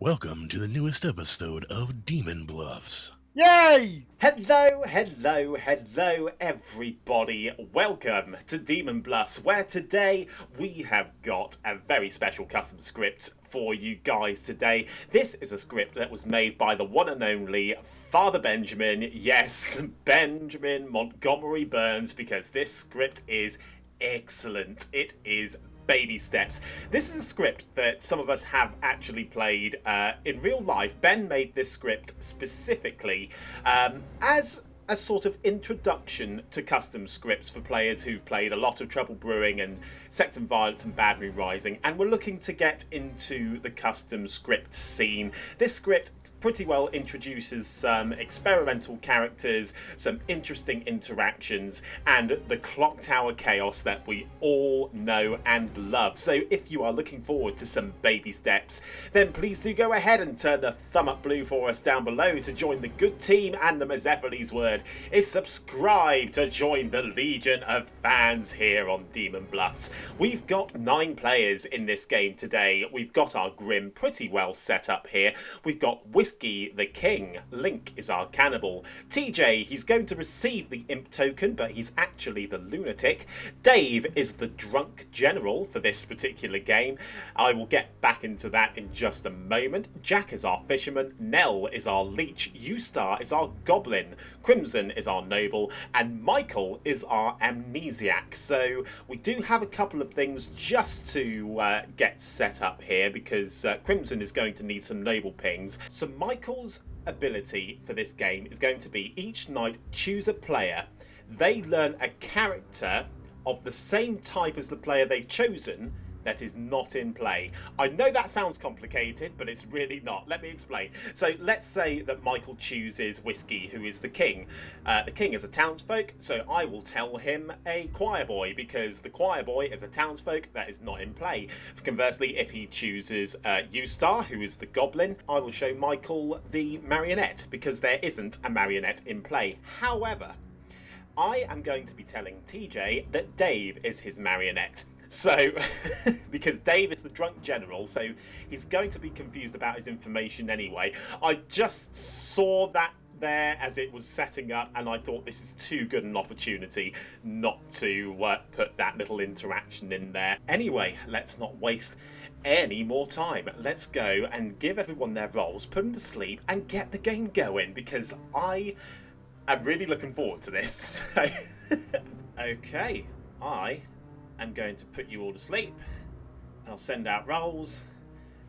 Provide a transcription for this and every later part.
Welcome to the newest episode of Demon Bluffs. Yay! Hello, everybody. Welcome to Demon Bluffs, where today we have got a very special custom script for you guys today. This is a script that was made by the one and only Father Benjamin. Yes, Benjamin Montgomery Burns, because this script is excellent. It is baby steps. This is a script that some of us have actually played in real life. Ben made this script specifically as a sort of introduction to custom scripts for players who've played a lot of Trouble Brewing and Sects and Violence and Bad Moon Rising, and we're looking to get into the custom script scene. This script pretty well introduces some experimental characters, some interesting interactions, and the Clocktower chaos that we all know and love. So if you are looking forward to some baby steps, then please do go ahead and turn the thumb up blue for us down below to join the good team, and the Mazephyles word is subscribe to join the legion of fans here on Demon Bluffs. We've got 9 players in this game today. We've got our Grim pretty well set up here. We've got Whiskey the King. Link is our cannibal. TJ, he's going to receive the imp token, but he's actually the lunatic. Dave is the drunk general for this particular game. I will get back into that in just a moment. Jack is our fisherman. Nell is our leech. U-Star is our goblin. Crimson is our noble. And Michael is our amnesiac. So we do have a couple of things just to get set up here, because Crimson is going to need some noble pings. So Michael's ability for this game is going to be each night choose a player. They learn a character of the same type as the player they've chosen that is not in play. I know that sounds complicated, but it's really not. Let me explain. So let's say that Michael chooses Whiskey, who is the king. The king is a townsfolk, so I will tell him a choir boy, because the choir boy is a townsfolk that is not in play. Conversely, if he chooses U-Star, who is the goblin, I will show Michael the marionette, because there isn't a marionette in play. However, I am going to be telling TJ that Dave is his marionette. So, because Dave is the drunk general, so he's going to be confused about his information anyway. I just saw that there as it was setting up, and I thought this is too good an opportunity not to put that little interaction in there. Anyway, let's not waste any more time. Let's go and give everyone their roles, put them to sleep, and get the game going, because I'm really looking forward to this. Okay, I'm going to put you all to sleep. I'll send out rolls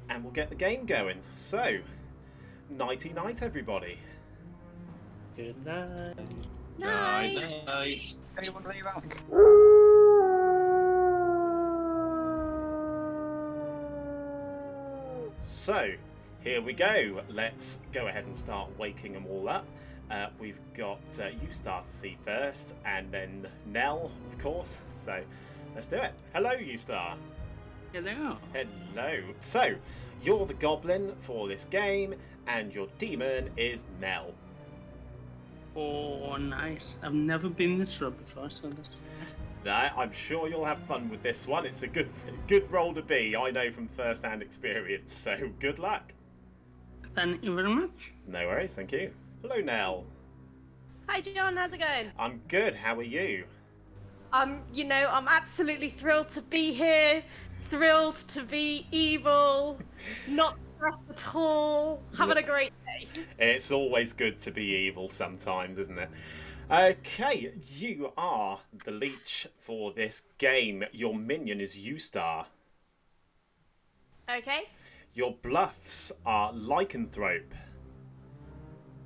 and we'll get the game going. So, nighty night, everybody. Good night. Night. Anyone lay back? So, here we go. Let's go ahead and start waking them all up. We've got U-Star to see first, and then Nell, of course. So, let's do it. Hello, U-Star. Hello. Hello. So, you're the goblin for this game, and your demon is Nell. Oh, nice. I've never been this road before, so this. No, I'm sure you'll have fun with this one. It's a good role to be. I know from first-hand experience. So, good luck. Thank you very much. No worries. Thank you. Hello, Nell. Hi John, how's it going? I'm good. How are you? I'm absolutely thrilled to be here, thrilled to be evil, not stressed at all, having a great day. It's always good to be evil sometimes, isn't it? Okay, you are the leech for this game. Your minion is U-Star. Okay. Your bluffs are Lycanthrope,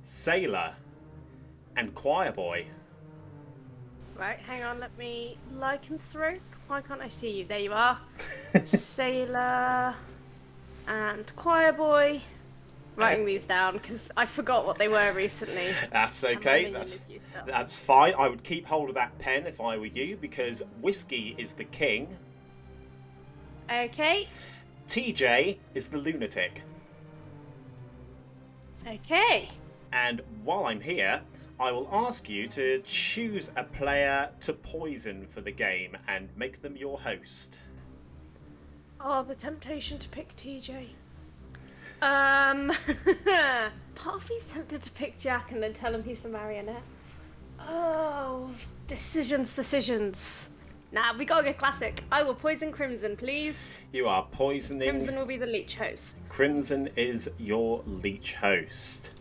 Sailor, and Choir Boy. Right, hang on, let me Lycanthrope. Why can't I see you? There you are. Sailor and Choir Boy. Writing these down because I forgot what they were recently. That's okay. That's fine. I would keep hold of that pen if I were you, because Whiskey is the king. Okay. TJ is the lunatic. Okay. And while I'm here, I will ask you to choose a player to poison for the game and make them your host. Oh, the temptation to pick TJ. Part of me's tempted to pick Jack and then tell him he's the marionette. Oh, decisions. Nah, we gotta get classic. I will poison Crimson, please. You are poisoning. Crimson will be the leech host. Crimson is your leech host.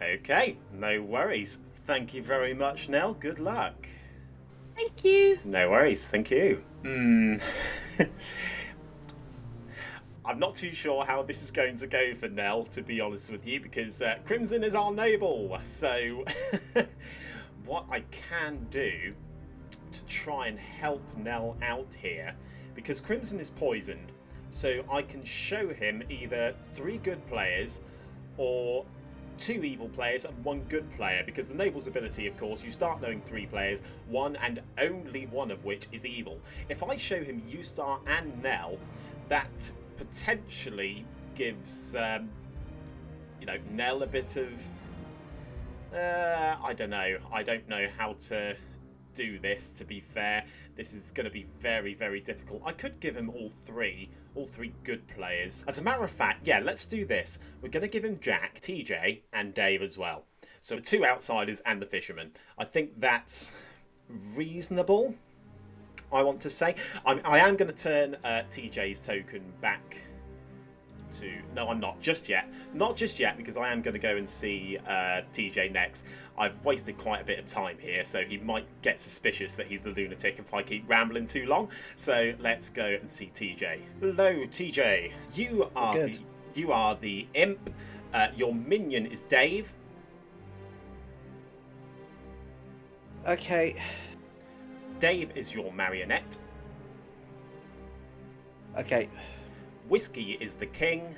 Okay, no worries. Thank you very much, Nell. Good luck. Thank you. No worries, thank you. I'm not too sure how this is going to go for Nell, to be honest with you, because Crimson is our noble. So what I can do to try and help Nell out here, because Crimson is poisoned, so I can show him either 3 good players or 2 evil players and 1 good player, because the noble's ability, of course, you start knowing 3 players, 1 and only 1 of which is evil. If I show him Ustar and Nell, that potentially gives Nell a bit of I don't know how to do this, to be fair. This is going to be very, very difficult. I could give him all three good players. As a matter of fact, yeah, let's do this. We're going to give him Jack, TJ, and Dave as well. So the 2 outsiders and the fisherman. I think that's reasonable, I want to say. I am going to turn TJ's token back to... No, I'm not just yet. Not just yet, because I am going to go and see TJ next. I've wasted quite a bit of time here, so he might get suspicious that he's the lunatic if I keep rambling too long. So let's go and see TJ. Hello, TJ. You are the imp. Your minion is Dave. Okay. Dave is your marionette. Okay. Whiskey is the king.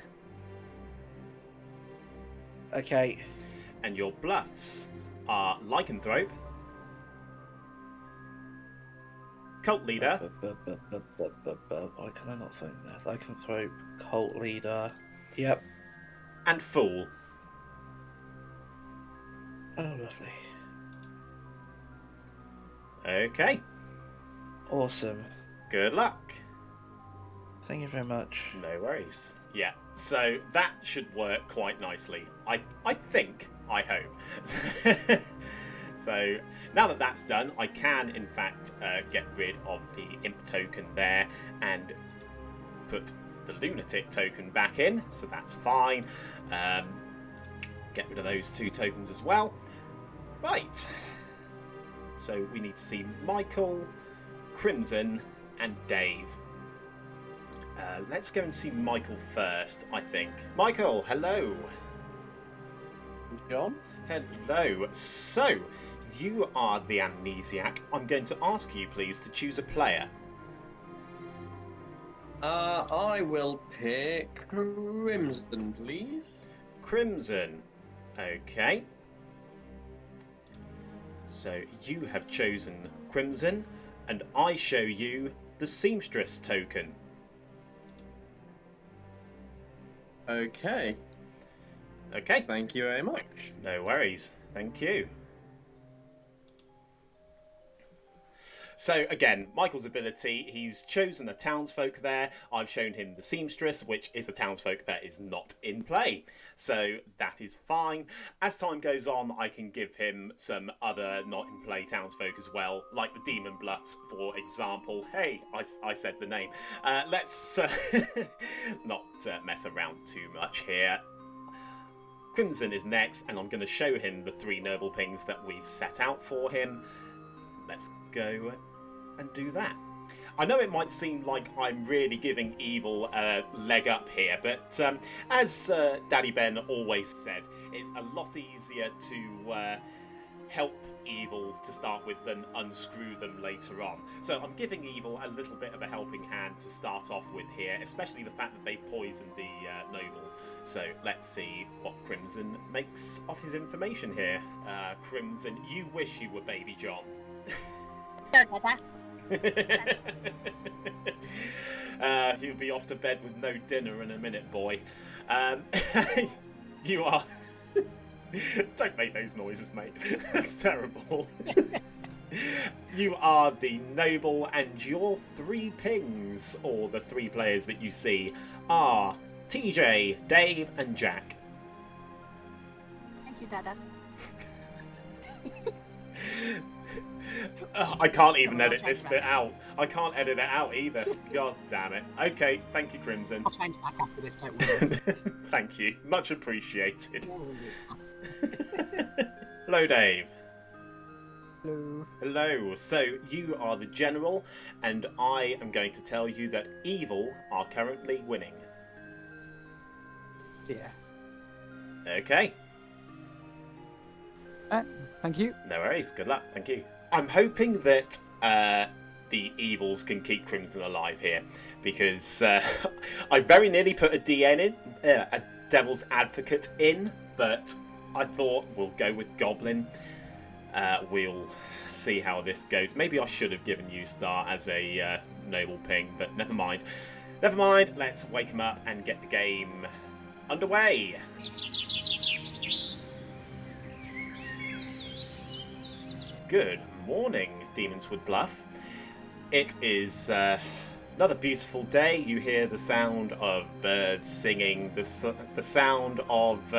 Okay. And your bluffs are Lycanthrope, Cult Leader. Why can I not think that? Lycanthrope, Cult Leader. Yep. And Fool. Oh, lovely. Okay. Awesome. Good luck. Thank you very much. No worries. Yeah, so that should work quite nicely. I think, I hope. So now that that's done, I can in fact get rid of the imp token there and put the lunatic token back in, so that's fine. Get rid of those 2 tokens as well. Right. So we need to see Michael, Crimson, and Dave. Let's go and see Michael first, I think. Michael, hello. John? Hello. So, you are the amnesiac. I'm going to ask you, please, to choose a player. I will pick Crimson, please. Crimson. Okay. So, you have chosen Crimson, and I show you the Seamstress token. Okay. Okay. Thank you very much. No worries. Thank you. So again, Michael's ability, he's chosen a townsfolk there. I've shown him the seamstress, which is the townsfolk that is not in play. So that is fine. As time goes on, I can give him some other not in play townsfolk as well, like the Demon Bluffs, for example. Hey, I said the name. Let's not mess around too much here. Crimson is next, and I'm going to show him the 3 noble pings that we've set out for him. Let's go and do that. I know it might seem like I'm really giving evil a leg up here, but as Daddy Ben always said, it's a lot easier to help evil to start with than unscrew them later on. So I'm giving evil a little bit of a helping hand to start off with here, especially the fact that they've poisoned the noble. So let's see what Crimson makes of his information here. Crimson, you wish you were Baby John. Don't like that. You'll be off to bed with no dinner in a minute, boy. You are... Don't make those noises, mate. That's terrible. You are the noble, and your 3 pings, or the 3 players that you see, are TJ, Dave, and Jack. Thank you, Dada. I can't even edit this bit out. I can't edit it out either. God damn it. Okay, thank you, Crimson. I'll change it back after this, don't worry. Thank you. Much appreciated. Hello, Dave. Hello. Hello. So, you are the general, and I am going to tell you that evil are currently winning. Yeah. Okay. Thank you. No worries. Good luck. Thank you. I'm hoping that the evils can keep Crimson alive here, because I very nearly put a a Devil's Advocate in, but I thought we'll go with Goblin. We'll see how this goes. Maybe I should have given you Star as a noble ping, but never mind. Never mind. Let's wake him up and get the game underway. Good morning, Demonswood Bluff. It is another beautiful day. You hear the sound of birds singing, the sound of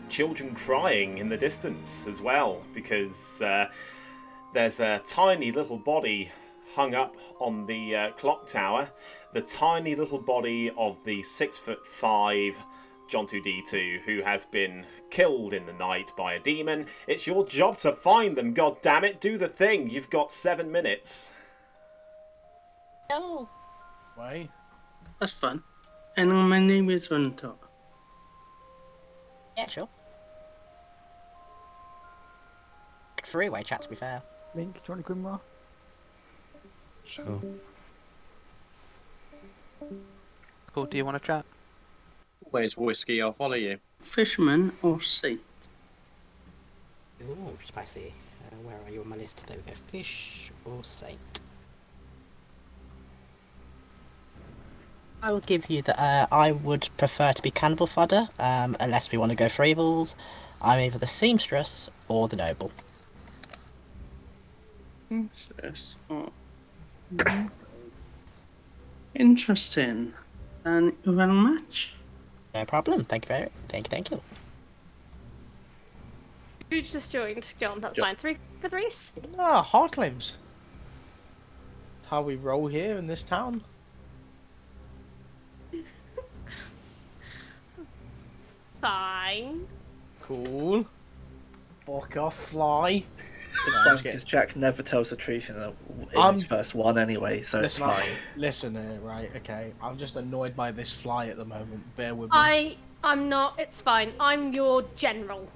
children crying in the distance as well, because there's a tiny little body hung up on the clock tower. The tiny little body of the 6'5" John 2D2, who has been killed in the night by a demon. It's your job to find them, god damn it. Do the thing. You've got 7 minutes. No. Why? That's fun. And my name is Unto. Yeah, sure. Three-way chat, to be fair. Link, Johnny Grimrock. Sure. Cool, do you want to chat? Where's whiskey? I'll follow you. Fisherman or saint? Ooh, spicy. Where are you on my list? There we go. Fish or saint? I will give you that. I would prefer to be cannibal fodder, unless we want to go for evils. I'm either the seamstress or the noble. Yes. Oh. Interesting. And well match. No problem. Thank you. You just joined, John. That's fine. 3 for 3s. Ah, hard claims. How we roll here in this town. Fine. Cool. Fuck off, fly. It's fine because Jack never tells the truth in his first one anyway, so it's fine. Listen here, right, okay. I'm just annoyed by this fly at the moment. Bear with me. I'm not. It's fine. I'm your general.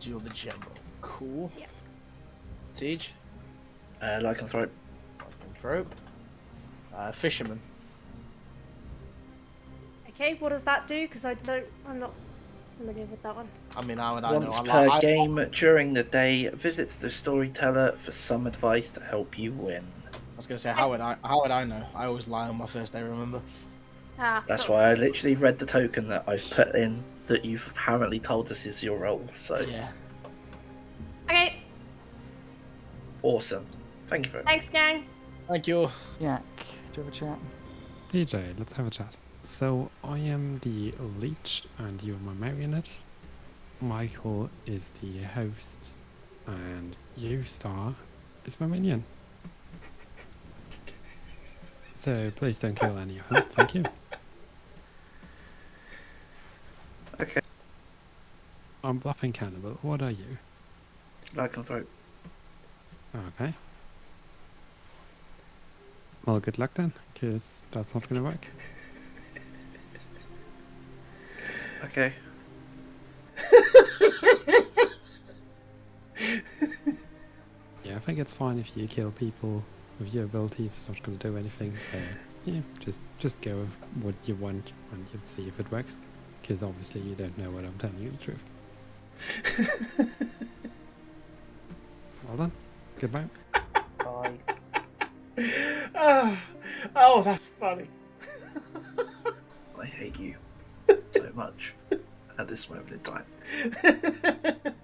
You're the general. Cool. Yeah. Lycanthrope. Siege. Lycanthrope. Fisherman. Okay, what does that do? Because I'm not familiar with that one. I mean, how would I know? Once per game during the day, visit the storyteller for some advice to help you win. I was gonna say, how would I know? I always lie on my first day, remember? That's why I literally read the token that I've put in that you've apparently told us is your role, so... Yeah. Okay. Awesome. Thank you very much. Thanks, gang. Thank you. Jack, do you have a chat? DJ, let's have a chat. So, I am the leech and you're my marionette. Michael is the host and you, Star, is my minion. So, please don't kill any of them, thank you. Okay. I'm bluffing cannibal, what are you? Lycanthrope. Okay. Well, good luck then, because that's not going to work. Okay. Yeah, I think it's fine if you kill people with your abilities, it's not going to do anything, so yeah, just go with what you want and you'll see if it works, because obviously you don't know what I'm telling you the truth. Well done. Goodbye. Bye. Oh, that's funny. I hate you so much at this moment in time.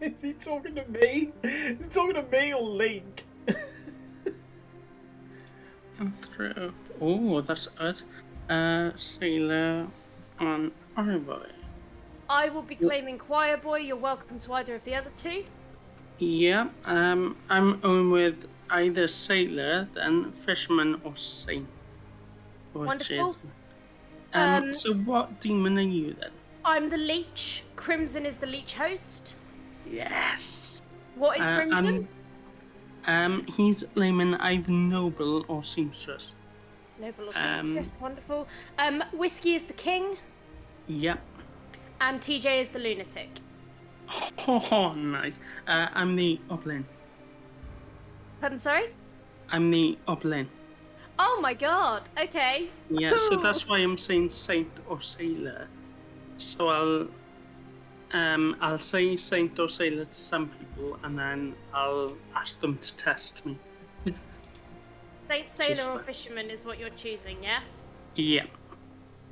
Is he talking to me? Is he talking to me or Link? And through. Oh, that's good. Sailor on Alright. I will be claiming Choir Boy. You're welcome to either of the other two. Yeah, I'm going with either sailor, then fisherman, or saint. Wonderful. So what demon are you then? I'm the leech. Crimson is the leech host. Yes. What is Crimson? He's claiming either noble or seamstress. Noble or seamstress. Wonderful. Whiskey is the king. Yep. And TJ is the lunatic. Oh, nice. I'm the upland. Pardon, sorry? I'm the upland. Oh my god. Okay. Yeah, so that's why I'm saying saint or sailor. So I'll say saint or sailor to some people, and then I'll ask them to test me. Saint, sailor, or fisherman is what you're choosing, yeah? Yeah.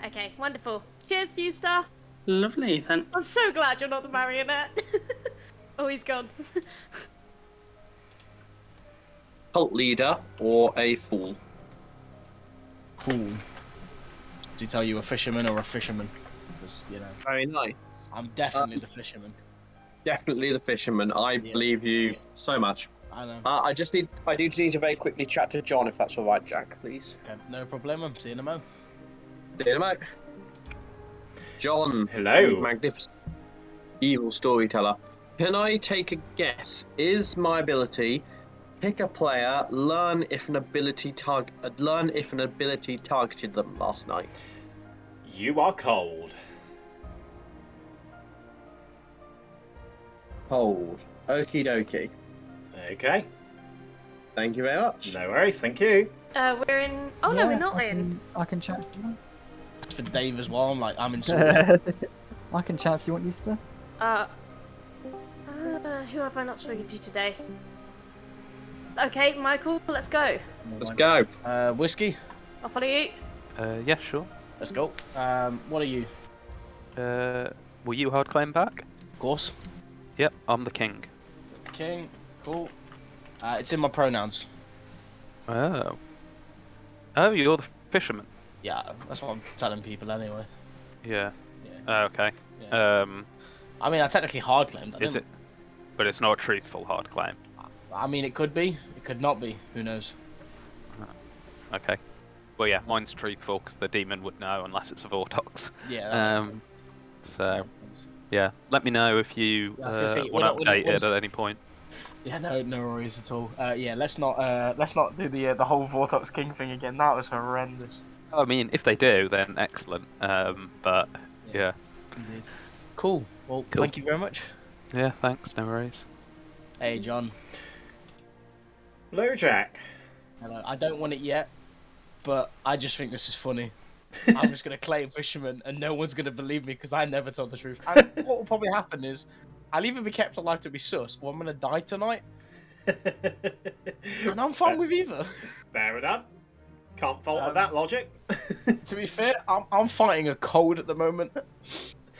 Okay, wonderful. Cheers, Eusta. Lovely, then. I'm so glad you're not the marionette. Oh, he's gone. Cult leader or a fool? Cool. Did he tell you a fisherman or a fisherman? Because, you know, Very nice. I'm definitely the fisherman. Definitely the fisherman. I believe you so much. I know. I do need to very quickly chat to John, if that's all right, Jack, please. No problem. See you in a mo. See you in a mo. John. Hello. Magnificent. Evil storyteller. Can I take a guess? Is my ability pick a player, learn if an ability targeted them last night? You are cold. Hold. Okie dokie. Okay. Thank you very much. No worries, thank you. We're in... Oh, no, we're not in. I can chat. It's for Dave as well. I'm in sort. I can chat if you want, Eusta. Who have I not spoken to today? Okay, Michael, let's go. Let's go. Whiskey. I'll follow you. Yeah, sure. Let's go. What are you? Will you hard claim back? Of course. Yep, I'm the king. King. Cool. It's in my pronouns. Oh. Oh, you're the fisherman. Yeah, that's what I'm telling people anyway. Yeah. Yeah. Oh, okay. Yeah. I mean, I technically hard claimed. Is it? But it's not a truthful hard claim. I mean, it could be. It could not be. Who knows? Okay. Well, yeah, mine's truthful because the demon would know unless it's a Vortox. Yeah. So, yeah, let me know if you want to update it at any point. Yeah, no worries at all. Yeah, let's not do the whole Vortox King thing again. That was horrendous. I mean, if they do, then excellent. But yeah. Indeed. Cool. Well, thank you very much. Yeah, thanks. No worries. Hey, John. Hello, Jack. Hello. I don't want it yet, but I just think this is funny. I'm just gonna claim fisherman, and no one's gonna believe me because I never told the truth. And what will probably happen is, I'll either be kept alive to be sus, or I'm gonna die tonight. And I'm fine with either. Fair enough. Can't fault with that logic. To be fair, I'm fighting a cold at the moment,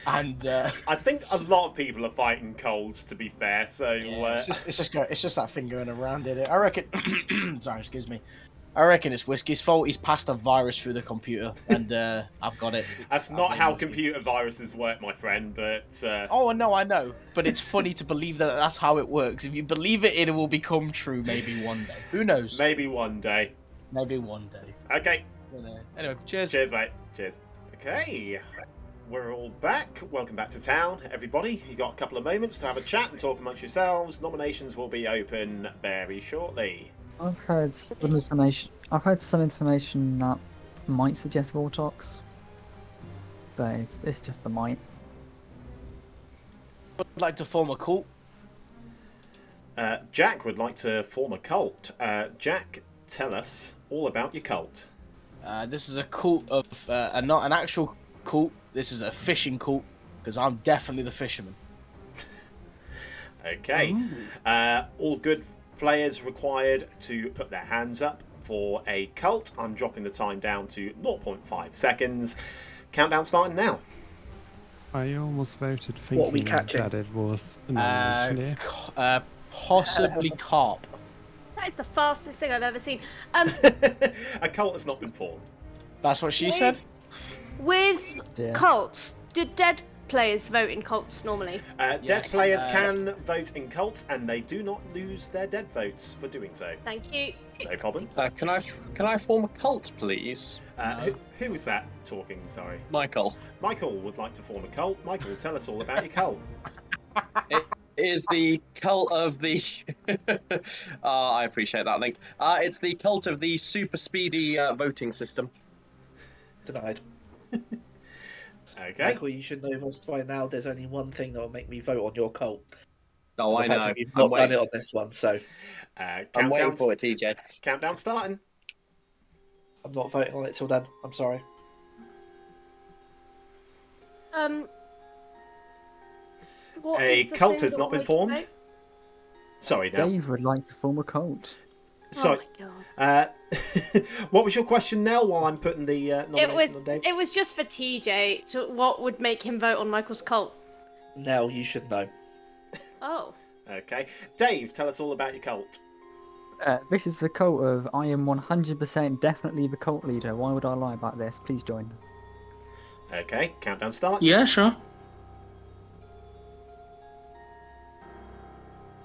and I think a lot of people are fighting colds. To be fair, so yeah, it's just that thing going around it. I reckon. Sorry, excuse me. I reckon it's Whiskey's fault. He's passed a virus through the computer, and I've got it. That's not how computer viruses work, my friend. But oh no, I know. But it's funny to believe that that's how it works. If you believe it, it will become true. Maybe one day. Who knows? Maybe one day. Maybe one day. Okay. Anyway, cheers. Cheers, mate. Cheers. Okay. We're all back. Welcome back to town, everybody. You got a couple of moments to have a chat and talk amongst yourselves. Nominations will be open very shortly. I've heard some information. That might suggest Vortox, but it's just the might. Would like to form a cult. Jack would like to form a cult. Jack, tell us all about your cult. This is a cult of not an actual cult. This is a fishing cult because I'm definitely the fisherman. Okay. All good players required to put their hands up for a cult. I'm dropping the time down to 0.5 seconds. Countdown starting now. I almost voted What are we thinking catching? that it was an engineer. Possibly carp. That is the fastest thing I've ever seen. A cult has not been formed. That's what she said. With Dear. cults, do dead players vote in cults normally? Dead Yes, players can vote in cults, and they do not lose their dead votes for doing so. Thank you. No problem. Can I form a cult, please? Who was that talking? Sorry. Michael. Michael would like to form a cult. Michael, tell us all about your cult. It is the cult of the. I appreciate that link. It's the cult of the super speedy voting system. Denied. Okay. Michael, you should know this by now. There's only one thing that will make me vote on your cult. Oh, I The fact know. that you've not done it on this one, so I'm waiting for it, TJ. Countdown starting. I'm not voting on it till then. I'm sorry. What A is the cult thing has that not will been make you formed. vote? Sorry, now. Dave would like to form a cult. Sorry. Oh my god. What was your question, Nell? While I'm putting the nomination on Dave. It was just for TJ. So what would make him vote on Michael's cult? Nell, you should know. Oh. Okay, Dave, tell us all about your cult. This is the cult of I am 100% definitely the cult leader. Why would I lie about this? Please join. Okay, countdown start. Yeah, sure.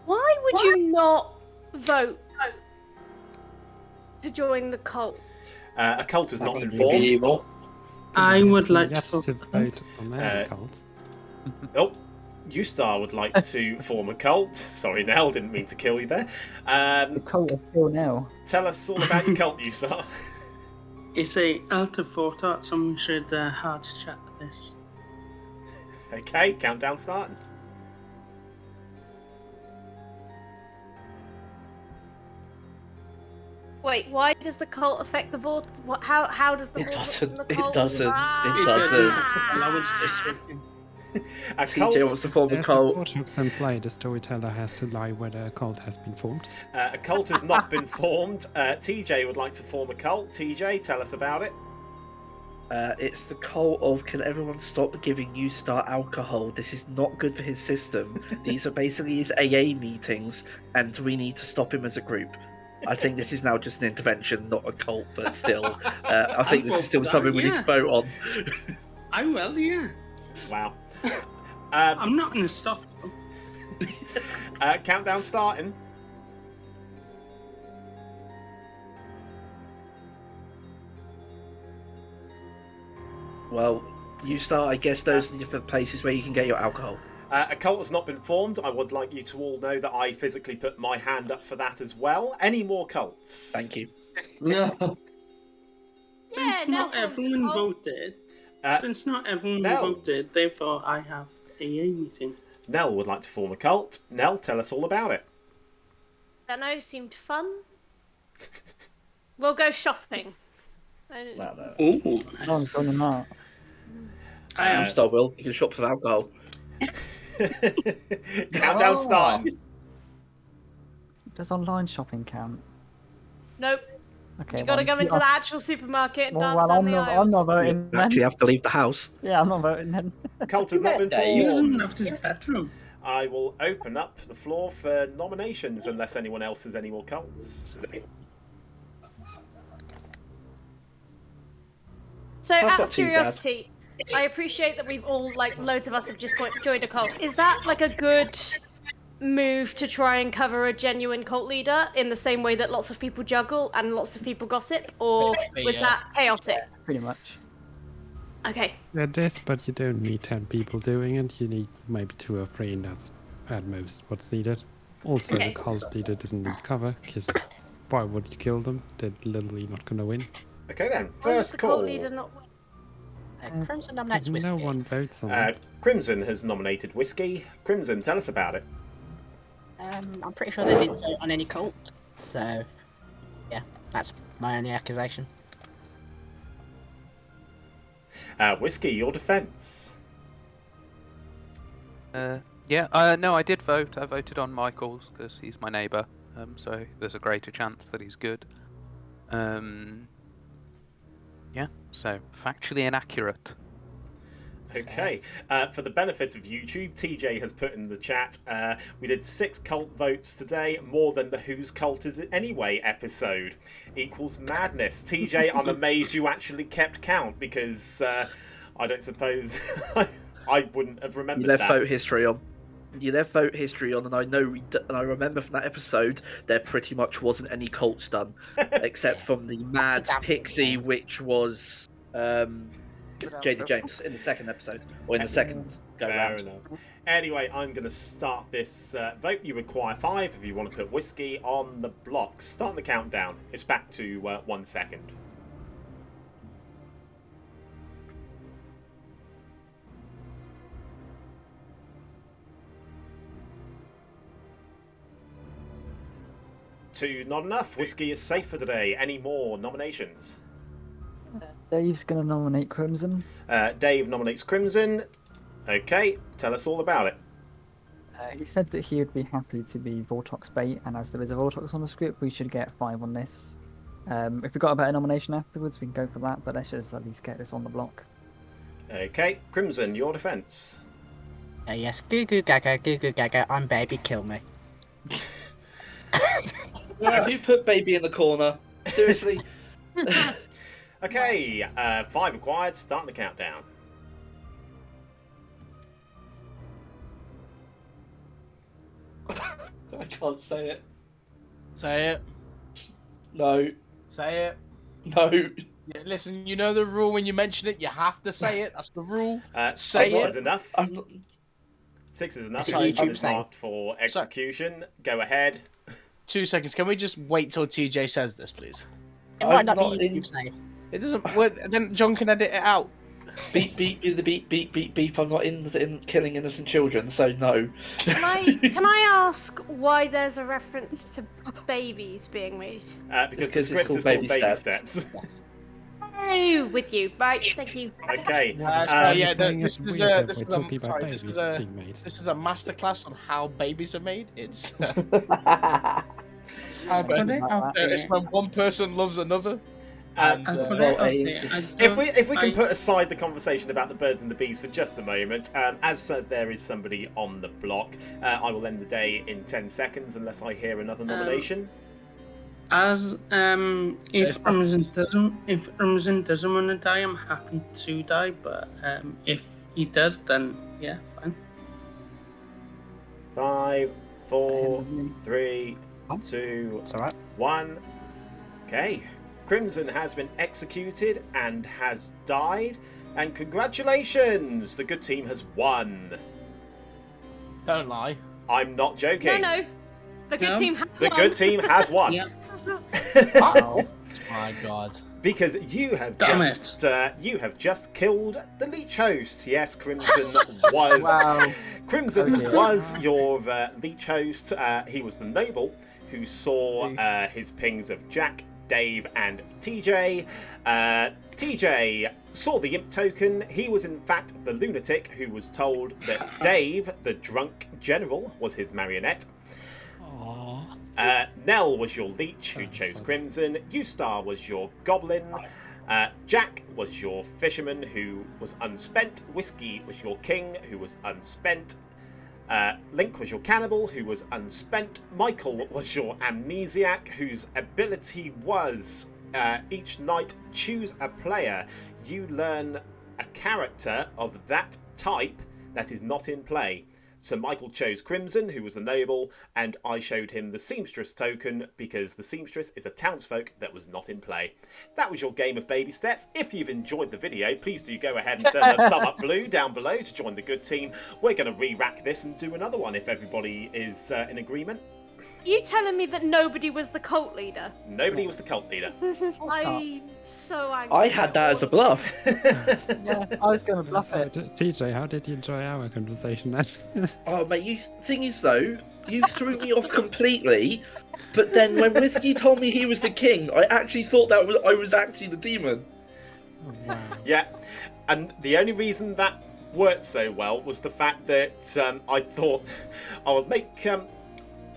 Why would you not vote to join the cult? A cult has not been Be formed. evil. I would like to Yes, form to vote on their cult. Oh, Ustar would like to form a cult. Sorry, Nell, didn't mean to kill you there. The cult of Phil now. Tell us all about your cult, Ustar. It's a out of photo, so we should hard chat this. Okay, countdown starting. Wait, why does the cult affect the board? How does the It board doesn't. affect the It cult? doesn't. It Ah! doesn't. I was just joking. A TJ cult, wants to form a There's cult. portals in play. The storyteller has to lie whether a cult has been formed. a cult has not been formed. TJ would like to form a cult. TJ, tell us about it. It's the cult of can everyone stop giving Ustar alcohol? This is not good for his system. These are basically his AA meetings, and we need to stop him as a group. I think this is now just an intervention, not a cult, but still, I think this is still something we need to vote on. I will, yeah. Wow. I'm not going to stop them. Countdown starting. Well, Ustar, I guess those are the different places where you can get your alcohol. A cult has not been formed. I would like you to all know that I physically put my hand up for that as well. Any more cults? Thank you. No. Yeah, Since now not everyone voted, Nell. voted, therefore I have AA meeting. Nell would like to form a cult. Nell, tell us all about it. Don't know, seemed fun. We'll go shopping. No. Ooh. No one's done that. Ustar will. You can shop for alcohol. Countdown starting. Does online shopping count? Nope. Okay. You gotta well, go into the actual supermarket and dance well, down I'm the not, aisles. I'm not You voting then. actually have to leave the house. Yeah, I'm not voting then. Cult has not been He formed. doesn't have to the bedroom. I will open up the floor for nominations unless anyone else has any more cults. So, That's out not of too bad. curiosity, I appreciate that we've all, like, loads of us have just joined a cult. Is that, like, a good move to try and cover a genuine cult leader in the same way that lots of people juggle and lots of people gossip? Or Basically, was yeah. that chaotic? Pretty much. Okay. It is, but you don't need 10 people doing it. You need maybe 2 or 3, and that's at most what's needed. Also, Okay. the cult leader doesn't need cover, because why would you kill them? They're literally not going to win. Okay then, Why does first the call. cult leader not win? Crimson nominates No whiskey. one votes on it. Crimson has nominated Whiskey. Crimson, tell us about it. I'm pretty sure they didn't vote on any cult, so yeah, that's my only accusation. Whiskey, your defence. Yeah, no, I did vote. I voted on Michael's because he's my neighbour, so there's a greater chance that he's good. Yeah, so factually inaccurate. Okay, for the benefit of YouTube, TJ has put in the chat, we did 6 cult votes today, more than the Whose Cult Is It Anyway episode. Equals madness. TJ, I'm amazed you actually kept count, because I don't suppose I wouldn't have remembered You left that. vote history on. You left vote history on, and I know, and I remember from that episode there pretty much wasn't any cults done, except from the mad damn pixie, which was JD James in the second episode, or in the second go Fair round. enough. Anyway, I'm going to start this vote. You require 5 if you want to put whiskey on the blocks. Start the countdown. It's back to 1 second. Two, not enough. Whiskey is safe for today. Any more nominations? Dave's going to nominate Crimson. Dave nominates Crimson. Okay, tell us all about it. He said that he would be happy to be Vortox bait, and as there is a Vortox on the script, we should get 5 on this. If we got a better nomination afterwards, we can go for that, but let's just at least get this on the block. Okay, Crimson, your defence. Yes, goo goo gaga, I'm baby, kill me. Have you put baby in the corner? Seriously? Okay, 5 required. Start the countdown. I can't say it. Say it. No. Say it. No. Yeah, listen, you know the rule when you mention it, you have to say it. That's the rule. Say it. is enough. I'm not... 6 is enough. Is it YouTube Is saying? marked for execution. Go ahead. 2 seconds. Can we just wait till TJ says this, please? It might I'm not not be in- you saying. It doesn't. Well, then John can edit it out. Beep, beep, the beep, beep, beep, beep. I'm not in killing innocent children, so no. Can I ask why there's a reference to babies being made? Because the Because it's script called is called Baby Baby Steps. Steps. Oh, with you. Right, thank you. Okay. Yeah, saying this it's is weird a that this we're is a talking about sorry, this babies is a being made. this is a masterclass on how babies are made. It's I'll put it out there. it's when one person loves another. Um, I'll put well, it out there. it's- If we can put aside the conversation about the birds and the bees for just a moment, as there is somebody on the block, I will end the day in 10 seconds unless I hear another nomination. As if Crimson doesn't want to die, I'm happy to die. But if he does, then yeah, fine. 5, 4, 3, 2, It's alright. 1. Okay. Crimson has been executed and has died. And congratulations! The good team has won. Don't lie. I'm not joking. No. The good No. team has The won. good team has won. Yeah. Oh my god. Because you have Damn you have just killed the leech host. Yes, Crimson was Crimson Okay. was your leech host. He was the noble who saw his pings of Jack, Dave, and TJ. TJ saw the imp token. He was in fact the lunatic who was told that Dave, the drunk general, was his marionette. Nell was your leech who chose Crimson. Ustar was your goblin. Jack was your fisherman who was unspent. Whiskey was your king who was unspent. Link was your cannibal who was unspent. Michael was your amnesiac whose ability was each night choose a player. You learn a character of that type that is not in play. So Michael chose Crimson, who was the noble, and I showed him the seamstress token because the seamstress is a townsfolk that was not in play. That was your game of baby steps. If you've enjoyed the video, please do go ahead and turn the thumb up blue down below to join the good team. We're going to re-rack this and do another one if everybody is in agreement. You telling me that nobody was the cult leader? Nobody was the cult leader. I'm so angry. I had that as a bluff. Yeah, I was going to bluff it. TJ, how did you enjoy our conversation then? Oh, mate, thing is, though, you threw me off completely. But then when Whiskey told me he was the king, I actually thought that I was actually the demon. Oh, wow. Yeah, and the only reason that worked so well was the fact that I thought I would make...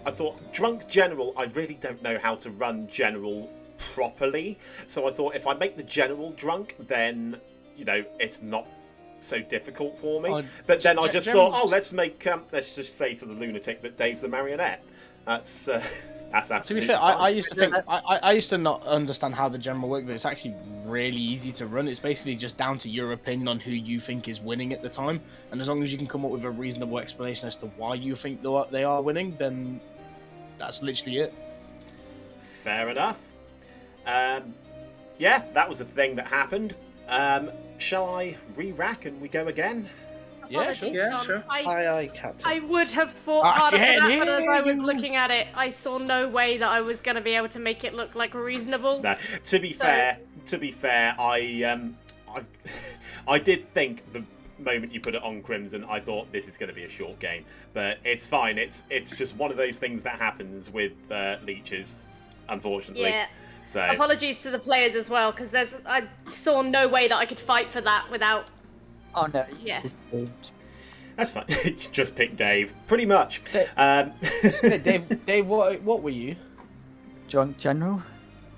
I thought, drunk general, I really don't know how to run general properly. So I thought if I make the general drunk, then, you know, it's not so difficult for me. But then I just thought, oh, let's just say to the lunatic that Dave's the marionette. That's That's To be absolutely fair, I fine. used to think I used to not understand how the general worked, but it's actually really easy to run. It's basically just down to your opinion on who you think is winning at the time, and as long as you can come up with a reasonable explanation as to why you think they are winning, then that's literally it. Fair enough. Yeah, that was a thing that happened. Shall I re-rack and we go again? Yeah, sure. Apologies, Yeah, John. sure. Aye, Captain. I would have fought harder for Again, that, but as I was you- looking at it, I saw no way that I was going to be able to make it look like reasonable. No. To be fair, I did think the moment you put it on Crimson, I thought this is going to be a short game, but it's fine. It's just one of those things that happens with leeches, unfortunately. Yeah. So Apologies to the players as well, because I saw no way that I could fight for that without. Oh no, you Yeah. just moved. that's fine. It's just pick Dave, pretty much. Dave, what were you? General?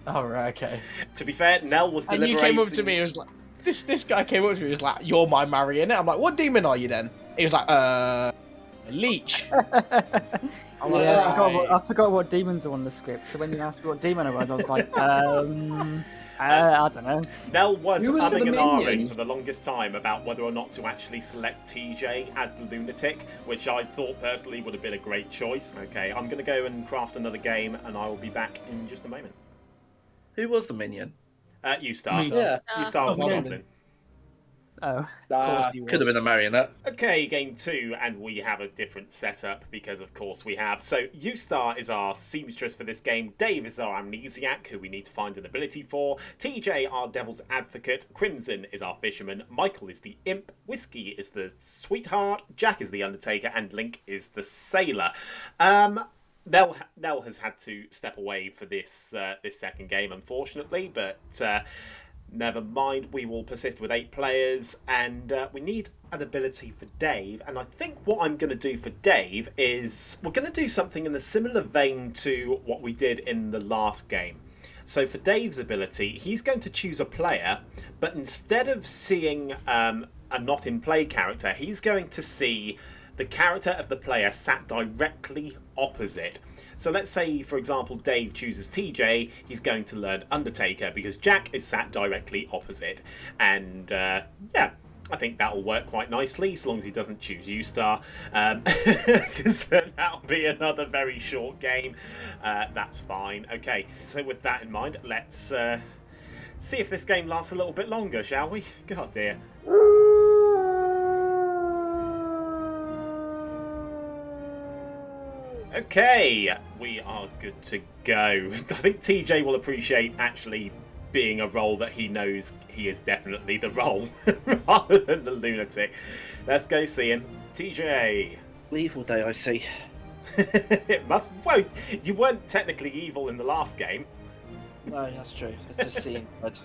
Oh, right, okay. To be fair, Nell was And deliberating. you came up to me and was like, this guy came up to me and was like, you're my marionette. I'm like, what demon are you then? He was like, a leech. I'm like, Yeah, "Right." I forgot what demons are on the script. So when you asked me what demon I was like, I don't know. Nell was Who was umming the and ahhing minion? for the longest time about whether or not to actually select TJ as the lunatic, which I thought personally would have been a great choice. Okay, I'm going to go and craft another game, and I will be back in just a moment. Who was the minion? You start. Yeah. You start as a Oh, goblin. Oh. Of course he was. Could have been a marionette. Okay, game 2, and we have a different setup because, of course, we have. So, Ustar is our seamstress for this game. Dave is our amnesiac, who we need to find an ability for. TJ, our devil's advocate. Crimson is our fisherman. Michael is the imp. Whiskey is the sweetheart. Jack is the undertaker, and Link is the sailor. Nell has had to step away for this this second game, unfortunately, but never mind. We will persist with 8 players, and we need an ability for Dave. And I think what I'm going to do for Dave is we're going to do something in a similar vein to what we did in the last game. So for Dave's ability, he's going to choose a player, but instead of seeing a not in play character, he's going to see the character of the player sat directly opposite. So let's say, for example, Dave chooses TJ, he's going to learn Undertaker because Jack is sat directly opposite. And yeah, I think that'll work quite nicely, as long as he doesn't choose Ustar, because then that'll be another very short game. That's fine. Okay, so with that in mind, let's see if this game lasts a little bit longer, shall we? God dear. Okay, we are good to go. I think TJ will appreciate actually being a role that he knows he is definitely the role rather than the lunatic. Let's go see him. TJ. Evil day, I see. It must. Well, you weren't technically evil in the last game. No, that's true. It's just seeing blood.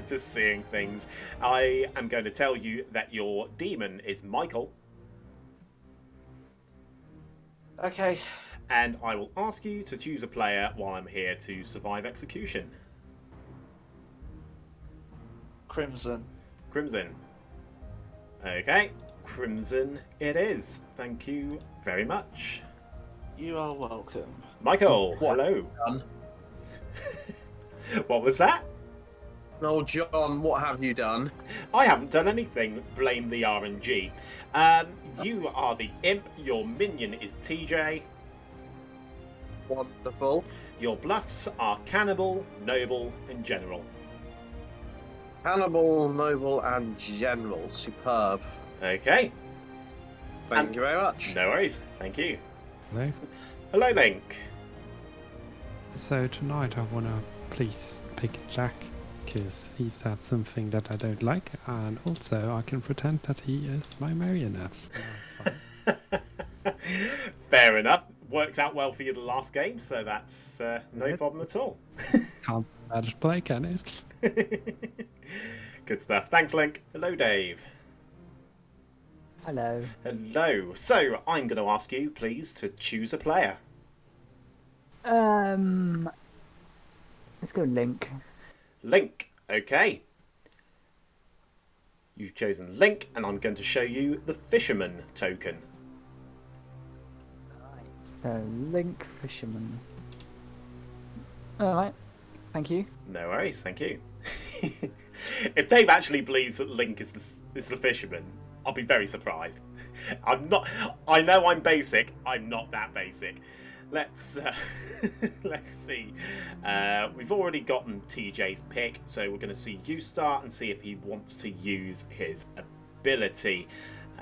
Just seeing things. I am going to tell you that your demon is Michael. Okay. And I will ask you to choose a player while I'm here to survive execution. Crimson. Crimson. Okay, Crimson it is. Thank you very much. You are welcome. Michael, What? hello. Done. What was that? Oh, John, what have you done? I haven't done anything. Blame the RNG. You are the imp. Your minion is TJ. Wonderful. Your bluffs are cannibal, noble, and general. Hannibal, Noble, and General. Superb. Okay, Thank you very much. no worries. Thank you. Hello. Hello, Link. So tonight I wanna please pick Jack, because he said something that I don't like, and also I can pretend that he is my marionette. That's fine. Fair enough. Worked out well for you the last game, so that's no problem at all. Can't manage play, can it? Good stuff. Thanks, Link. Hello, Dave. Hello. Hello. So, I'm going to ask you, please, to choose a player. Let's go Link. Link. Okay. You've chosen Link, and I'm going to show you the Fisherman token. So Link Fisherman. All right. Thank you. No worries, thank you. If Dave actually believes that Link is the fisherman, I'll be very surprised. I'm not. I know I'm basic. I'm not that basic. Let's let's see. We've already gotten TJ's pick, so we're going to see you start and see if he wants to use his ability.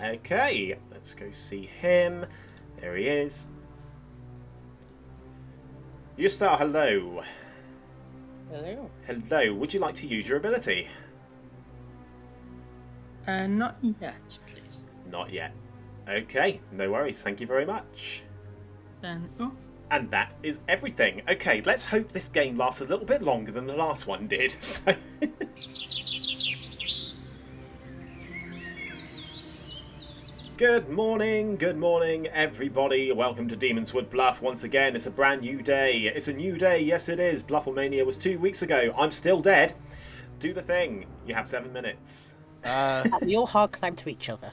Okay, let's go see him. There he is. You start. Hello. Hello. Hello. Would you like to use your ability? Not yet, please. Not yet. Okay, no worries. Thank you very much. Then, oh, And that is everything. Okay, let's hope this game lasts a little bit longer than the last one did. So good morning, everybody. Welcome to Demonswood Bluff. Once again, it's a brand new day. It's a new day, yes it is. Blufflemania was 2 weeks ago. I'm still dead. Do the thing. You have 7 minutes. We all hard climb to each other.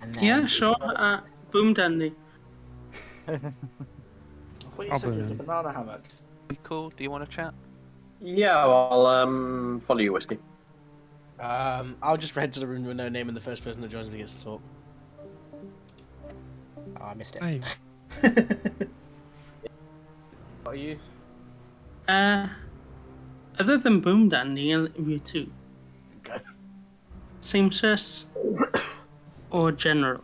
And then yeah, sure. Boom dandy. I thought you said you had a banana hammock. We cool? Do you want to chat? Yeah, I'll follow you, Whiskey. I'll just head to the room with no name, and the first person that joins me gets to talk. Oh, I missed it. Hey, What are you? Other than Boom Dandy, I'll leave you two. Okay. Seamstress or General?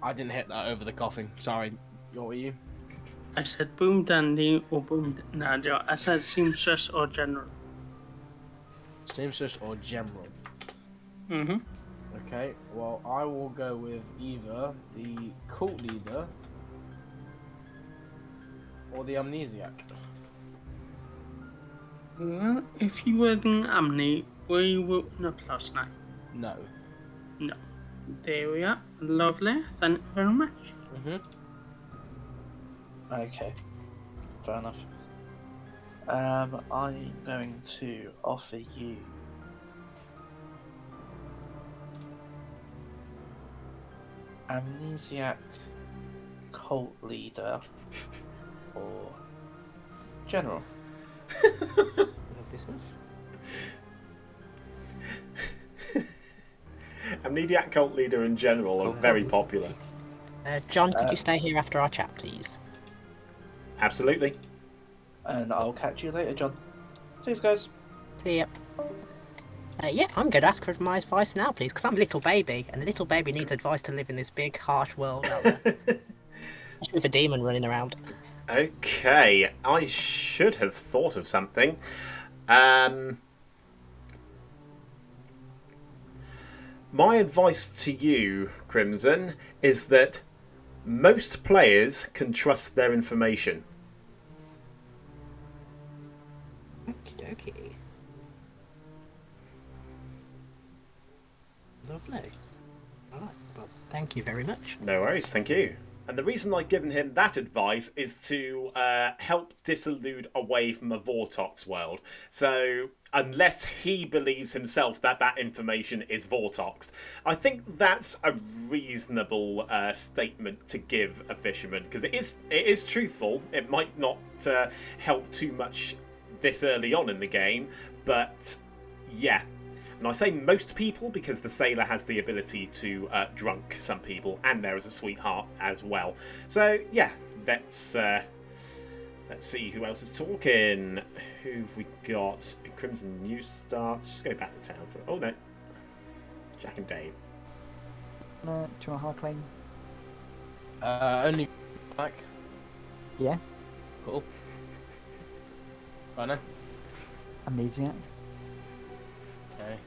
I didn't hit that over the coughing. Sorry. What were you? I said Boom Dandy or I said Seamstress or General. Seamstress or General? Mm-hmm. Okay, well, I will go with either the cult leader or the amnesiac. Well, if you were the Amni, were you not last night? No. No. There we are. Lovely. Thank you very much. Mm-hmm. Okay, fair enough. I'm going to offer you amnesiac cult leader or general. Lovely stuff. Amnesiac cult leader in general are very popular. John, could you stay here after our chat, please? Absolutely. And I'll catch you later, John. See you guys. See ya. Yeah, I'm going to ask for my advice now, please, because I'm a little baby, and a little baby needs advice to live in this big, harsh world out there. Especially with a demon running around. Okay, I should have thought of something. My advice to you, Crimson, is that most players can trust their information. Okie dokie. Lovely. Alright, well, thank you very much. No worries, thank you. And the reason I've given him that advice is to help disillude away from a Vortox world. So, unless he believes himself that that information is Vortoxed, I think that's a reasonable statement to give a fisherman, because it is truthful. It might not help too much this early on in the game, but yeah. And I say most people because the sailor has the ability to drunk some people, and there is a sweetheart as well. So yeah, let's see who else is talking. Who've we got? Crimson New Starts. Just go back to town for. Oh no, Jack and Dave. Do you want a hard claim? Only back. Yeah. Cool. Right now. Amnesiac. Okay.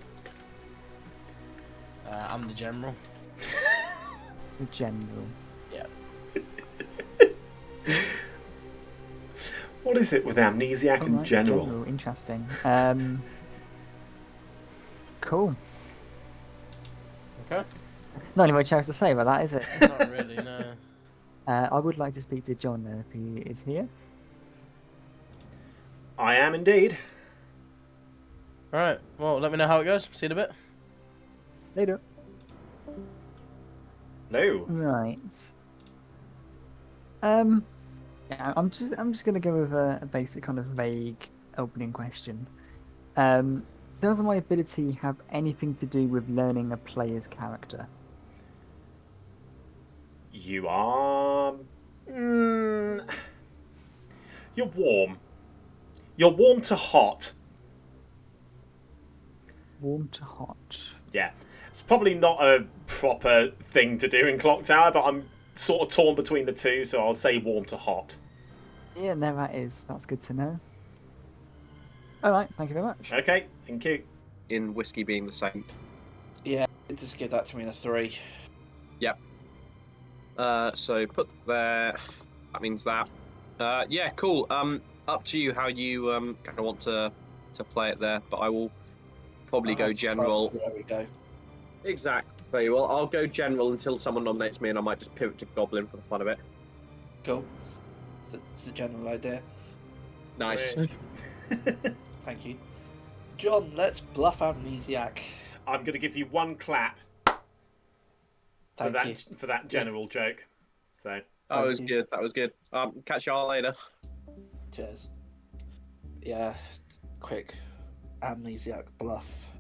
I'm the general. The general. Yeah. What is it with amnesiac in Alright, general? Interesting. Cool. Okay. Not any more chance to say about that, is it? Not really, no. I would like to speak to John if he is here. I am indeed. Alright, well, let me know how it goes. See you in a bit. Later. No. Right. Yeah, I'm just gonna go with a basic kind of vague opening question. Does my ability have anything to do with learning a player's character? You are. Mm, you're warm. You're warm to hot. Warm to hot. Yeah. It's probably not a proper thing to do in Clocktower, but I'm sort of torn between the two, so I'll say warm to hot. Yeah, no, that is. That's good to know. All right, thank you very much. Okay, thank you. In whiskey being the saint. Yeah, just give that to me in a 3. Yep. So put there. That means that. Yeah, cool. Up to you how you kind of want to play it there, but I will probably go general. There we go. Exactly. Well, I'll go general until someone nominates me, and I might just pivot to goblin for the fun of it. Cool. It's the general idea. Nice. Thank you. John, let's bluff Amnesiac. I'm going to give you one clap for that general joke. So That was good. That was good. Catch y'all later. Cheers. Yeah, quick Amnesiac bluff.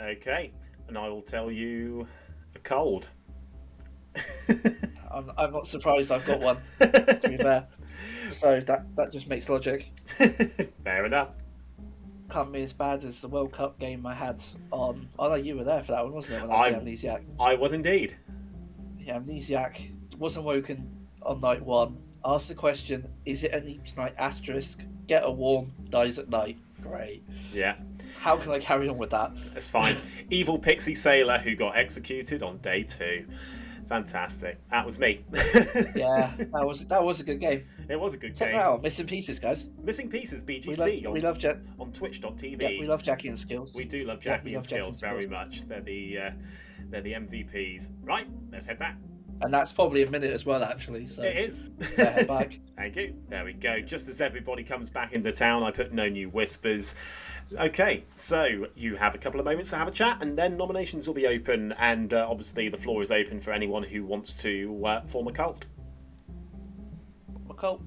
okay, and I will tell you a cold. I'm not surprised I've got one, to be fair. So that just makes logic. Fair enough. Can't be as bad as the World Cup game I had on. Oh no, you were there for that one, wasn't it? When I was the Amnesiac. I was indeed. Yeah, Amnesiac wasn't woken on night 1. Asked the question, is it an each night asterisk? Get a warm, dies at night. Great. Yeah. How can I carry on with that? That's fine. Evil pixie sailor who got executed on day 2. Fantastic. That was me. Yeah, that was a good game. It was a good Check game. that out, Missing Pieces, guys. Missing Pieces BGC We love Jack. on twitch.tv. Yeah, we love Jackie and Skills. We do love Yeah, Jackie we and love Jackie Skills and very Skills. much. They're the MVPs. Right, let's head back. And that's probably a minute as well, actually. So It is. yeah, head back. Thank you. There we go. Just as everybody comes back into town, I put no new whispers. Okay, so you have a couple of moments to have a chat, and then nominations will be open, and obviously the floor is open for anyone who wants to form a cult. McCall,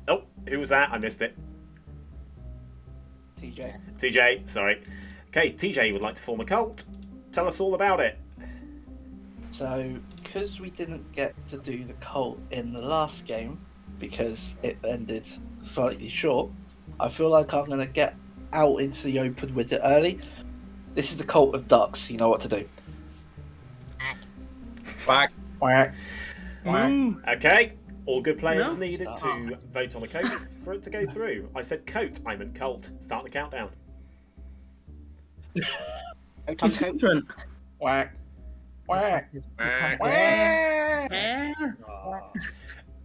Oh, who was that? I missed it. TJ. TJ, sorry. Okay, TJ would like to form a cult. Tell us all about it. So, because we didn't get to do the cult in the last game, because it ended slightly short, I feel like I'm going to get out into the open with it early. This is the cult of ducks. You know what to do. Back. Quack. Quack. Okay, all good players No. needed to vote on a coat for it to go through. I said coat, I meant cult. Start the countdown. Time coat. Children. Quack. Quack. Back.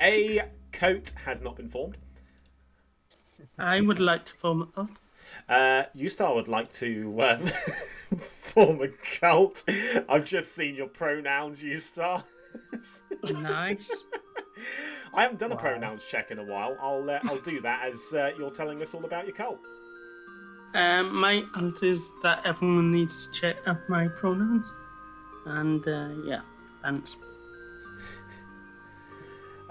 A coat has not been formed. I would like to form a cult. Ustar would like to form a cult. I've just seen your pronouns, Ustar. Nice. I haven't done a pronouns check in a while. I'll do that as you're telling us all about your cult. My alt is that everyone needs to check up my pronouns. And yeah, thanks.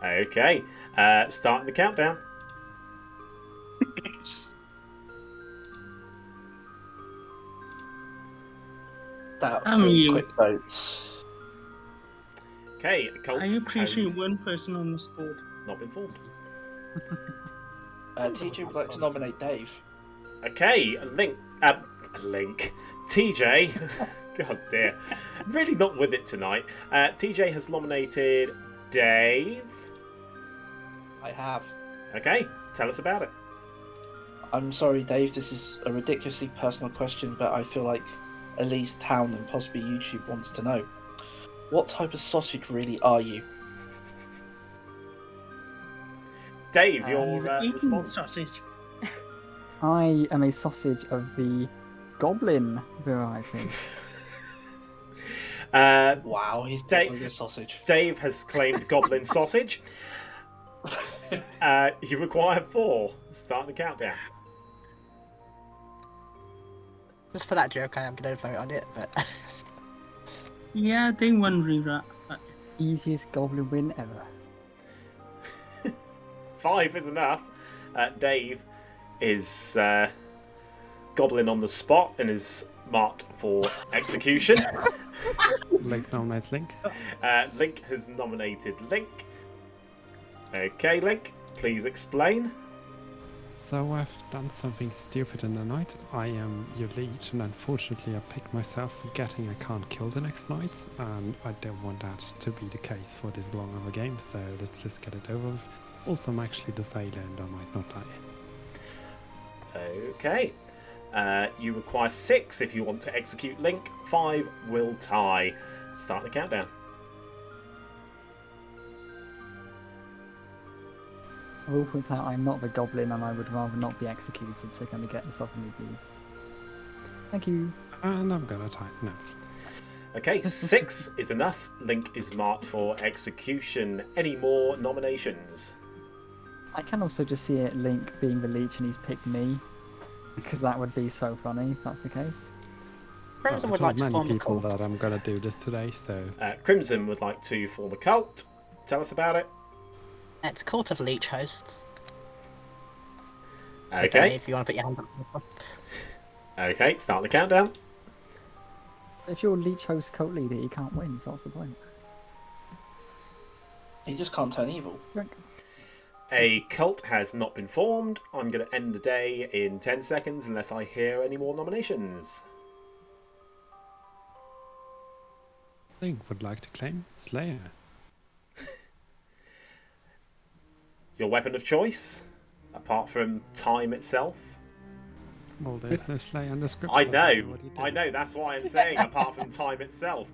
Okay, starting the countdown. That I'm was you. quick votes. Okay, a cult I appreciate has one person on this board. not been formed. TJ would like to nominate Dave. Okay, Link. TJ. God dear. I'm really not with it tonight. TJ has nominated Dave. I have. Okay, tell us about it. I'm sorry, Dave, this is a ridiculously personal question, but I feel like at least Town and possibly YouTube wants to know. What type of sausage really are you? Dave, your Eating response. sausage. I am a sausage of the goblin variety. Wow, he's Dave- definitely a sausage. Dave has claimed goblin sausage. You require 4. Start the countdown. Just for that joke, I am going to vote on it, but Yeah, they won rewrap. Easiest goblin win ever. 5 is enough. Dave is gobbling on the spot and is marked for execution. Link nominates Link. Link has nominated Link. Okay, Link, please explain. So I've done something stupid in the night. I am your leech, and unfortunately I picked myself forgetting I can't kill the next night, and I don't want that to be the case for this long of a game, so let's just get it over with. Also, I'm actually the sailor and I might not die. Okay. You require 6 if you want to execute Link. 5 will tie. Start the countdown. I will point out I'm not the goblin and I would rather not be executed, so can we get this off of me, please? Thank you. And I'm gonna type no. Okay, 6 is enough. Link is marked for execution. Any more nominations? I can also just see it Link being the leech and he's picked me, because that would be so funny if that's the case. Crimson I would like told to many form a people cult. that I'm gonna do this today, so Crimson would like to form a cult. Tell us about it. It's a cult of leech hosts. Okay. If you want to put your hand up. Okay, start the countdown. If you're leech host cult leader, you can't win, so what's the point? He just can't turn evil. Drink. A cult has not been formed. I'm going to end the day in 10 seconds unless I hear any more nominations. Link would like to claim Slayer. Your weapon of choice, apart from time itself? Well, there's no Slayer in the script. I so know, that's why I'm saying apart from time itself.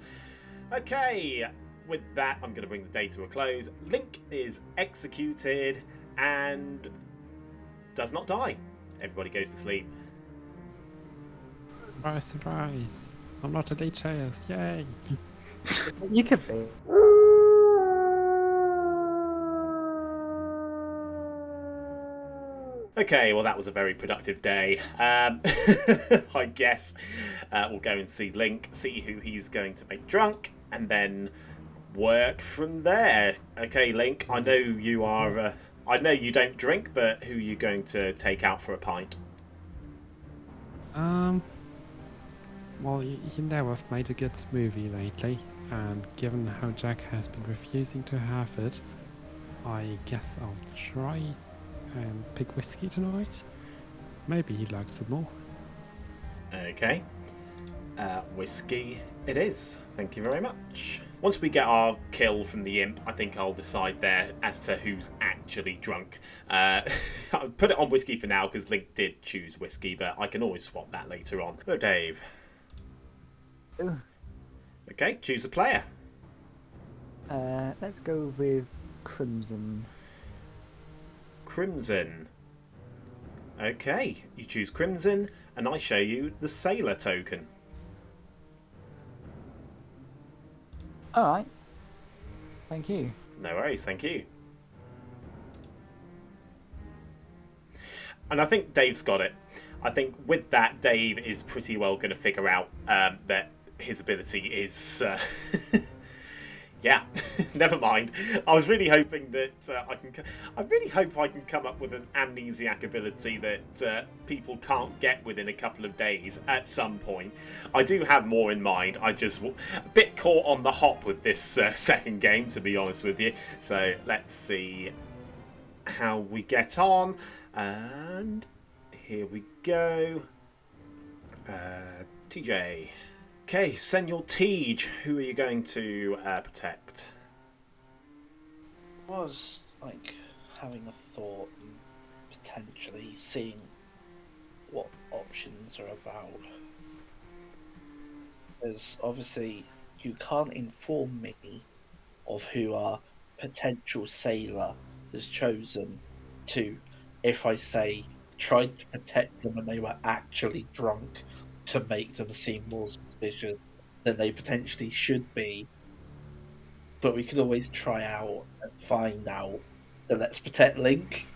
Okay, with that, I'm going to bring the day to a close. Link is executed and does not die. Everybody goes to sleep. Surprise, surprise. I'm not a leech host, yay! You could be. Okay, well that was a very productive day. I guess we'll go and see Link, see who he's going to make drunk, and then work from there. Okay, Link, I know you are. I know you don't drink, but who are you going to take out for a pint? Well, you know I've made a good smoothie lately, and given how Jack has been refusing to have it, I guess I'll try and pick whiskey tonight. Maybe he likes it more. Okay. Whiskey it is. Thank you very much. Once we get our kill from the imp, I think I'll decide there as to who's actually drunk. I'll put it on whiskey for now because Link did choose whiskey, but I can always swap that later on. Hello, Dave. Ooh. Okay, choose a player. Let's go with Crimson. Crimson. Okay, you choose Crimson, and I show you the Sailor token. Alright. Thank you. No worries, thank you. And I think Dave's got it. I think with that, Dave is pretty well going to figure out that his ability is... yeah, never mind. I was really hoping that I really hope I can come up with an amnesiac ability that people can't get within a couple of days at some point. I do have more in mind. I just a bit caught on the hop with this second game, to be honest with you. So let's see how we get on. And here we go. TJ. Okay, Senor Tej, who are you going to protect? I was like having a thought and potentially seeing what options are about. Because obviously you can't inform me of who our potential sailor has chosen to, if I say tried to protect them and they were actually drunk, to make them seem more suspicious than they potentially should be. But we could always try out and find out. So let's protect Link.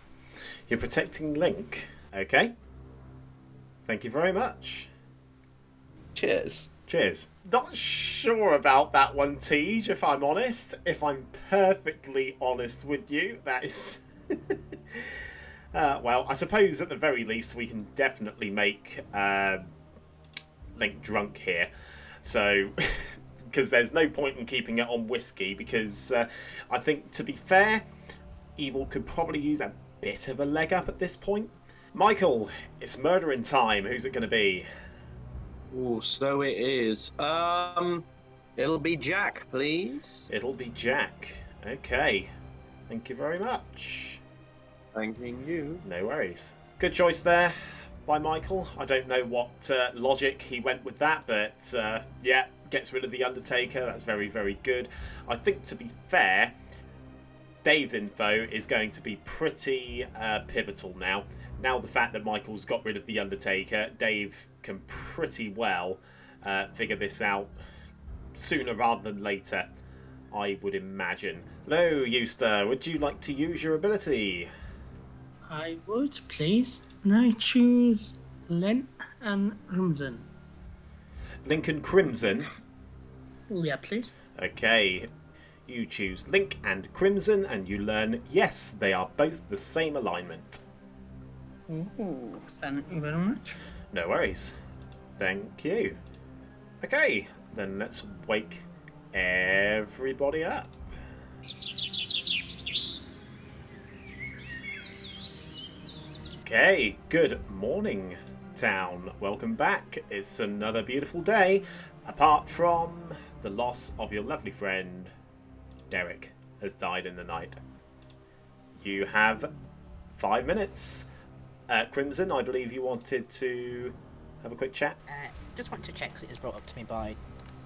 You're protecting Link. Okay. Thank you very much. Cheers. Cheers. Not sure about that one, Tej, if I'm honest. If I'm perfectly honest with you, that is... Well, I suppose at the very least we can definitely make Link drunk here. So, because there's no point in keeping it on whiskey, because I think, to be fair, Evil could probably use a bit of a leg up at this point. Michael, it's murdering time. Who's it going to be? Oh, so it is. It'll be Jack, please. It'll be Jack. Okay. Thank you very much. Thanking you. No worries. Good choice there by Michael. I don't know what logic he went with that, but yeah, gets rid of the Undertaker. That's very, very good. I think, to be fair, Dave's info is going to be pretty pivotal now. Now the fact that Michael's got rid of the Undertaker, Dave can pretty well figure this out sooner rather than later, I would imagine. Hello, Euster. Would you like to use your ability? I would, please. And I choose Lint and Crimson. Lincoln Crimson. Oh, yeah, please. Okay. You choose Link and Crimson, and you learn, yes, they are both the same alignment. Ooh, thank you very much. No worries. Thank you. Okay, then let's wake everybody up. Okay, good morning, town. Welcome back. It's another beautiful day, apart from the loss of your lovely friend, Derek, has died in the night. You have 5 minutes. Crimson, I believe you wanted to have a quick chat. Just want to check, because it was brought up to me by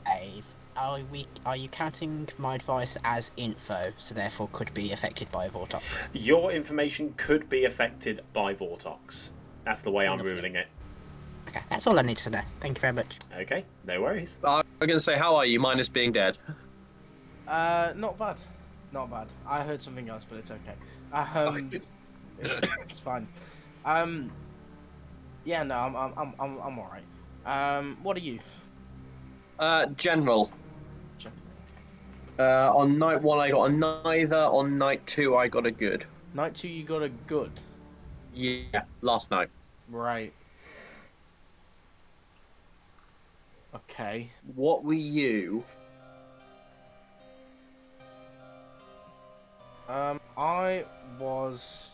Dave. Are you counting my advice as info, so therefore could be affected by Vortox? Your information could be affected by Vortox. That's the way I'm ruling it. Okay, that's all I need to know. Thank you very much. Okay, no worries. I'm going to say, how are you, minus being dead? Not bad. Not bad. I heard something else, but it's okay. It's fine. Yeah, no, I'm alright. What are you? General. On night 1 I got a neither, on night 2 I got a good. Night 2 you got a good? Yeah, last night. Right. Okay. What were you? I was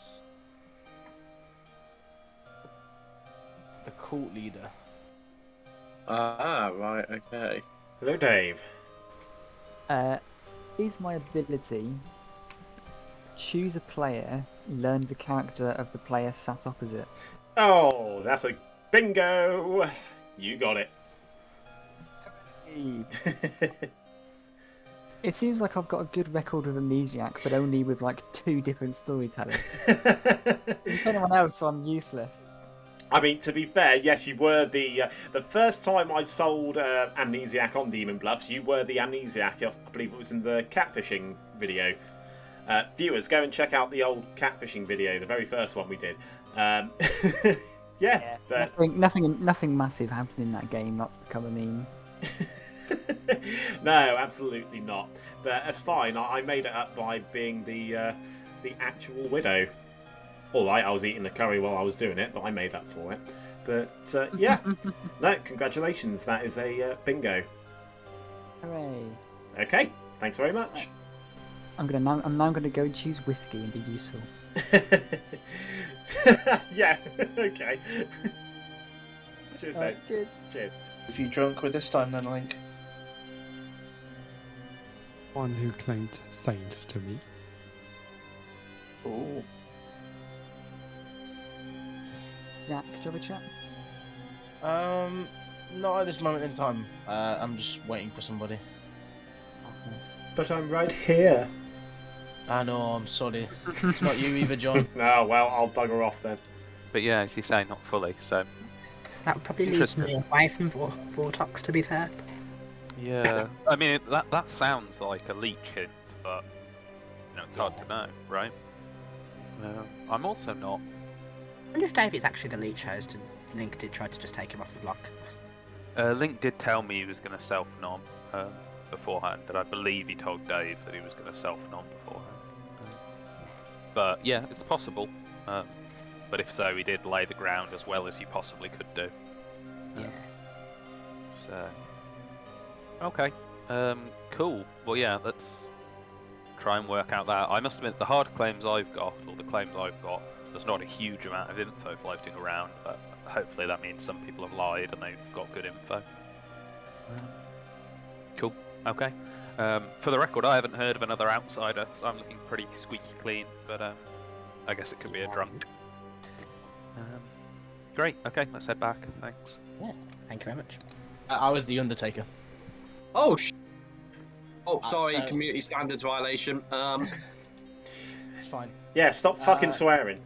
the cult leader. Ah, right, okay. Hello, Dave. Is my ability choose a player, learn the character of the player sat opposite? Oh, that's a bingo! You got it. It seems like I've got a good record with Amnesiac, but only with like 2 different storytellers. If anyone else, I'm useless. I mean, to be fair, yes, you were the first time I sold Amnesiac on Demon Bluffs, you were the Amnesiac. I believe it was in the catfishing video. Viewers, go and check out the old catfishing video, the very first one we did. Yeah, but Nothing massive happened in that game. That's become a meme. No, absolutely not. But that's fine. I made it up by being the actual widow. All right, I was eating the curry while I was doing it, but I made up for it. But yeah, no, congratulations. That is a bingo. Hooray! Okay, thanks very much. I'm now gonna go and choose whiskey and be useful. Yeah. Okay. Cheers, Dave. Cheers. Cheers. If you drunk with this time, then Link. One who claimed saint to me. Ooh. Jack, do you have a chat? Not at this moment in time. I'm just waiting for somebody. But I'm right here. I know, I'm sorry. It's not you either, John. No, well, I'll bugger off then. But yeah, as you say, not fully. So That would probably lead me away from Vortox, to be fair. yeah, I mean that sounds like a leech hint, but it's hard to know, right? I'm also not. I wonder if Davey's actually the leech host and Link did try to just take him off the block. Link did tell me he was going to self-nom beforehand, and I believe he told Dave that he was going to self-nom beforehand. But yeah, it's possible. But if so, he did lay the ground as well as he possibly could do. Yeah. So, okay, cool. Well, yeah, let's try and work out that. I must admit, the hard claims I've got, or the claims I've got, there's not a huge amount of info floating around, but hopefully that means some people have lied and they've got good info. Cool, okay. For the record, I haven't heard of another outsider, so I'm looking pretty squeaky clean, but I guess it could be a drunk. Great, okay, let's head back, thanks. Yeah, thank you very much. I was the Undertaker. Oh, oh, sorry, so- community standards violation. It's fine. Yeah, stop fucking swearing.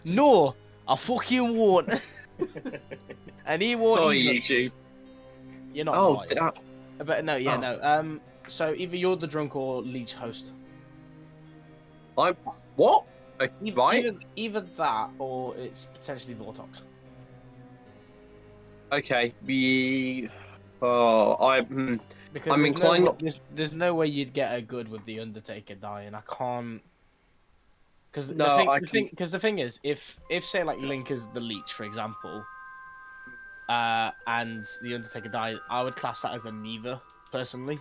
No, I fucking won't. And he won't. Sorry, either. YouTube. You're not. Oh, right. But no, yeah, no. So either you're the drunk or leech host. I'm what? Right. Either that or it's potentially Vortox. Okay. I'm Because there's inclined. No, there's no way you'd get a good with the Undertaker dying. I can't. Because the thing is, if say like Link is the leech, for example, and the Undertaker died, I would class that as a neither personally.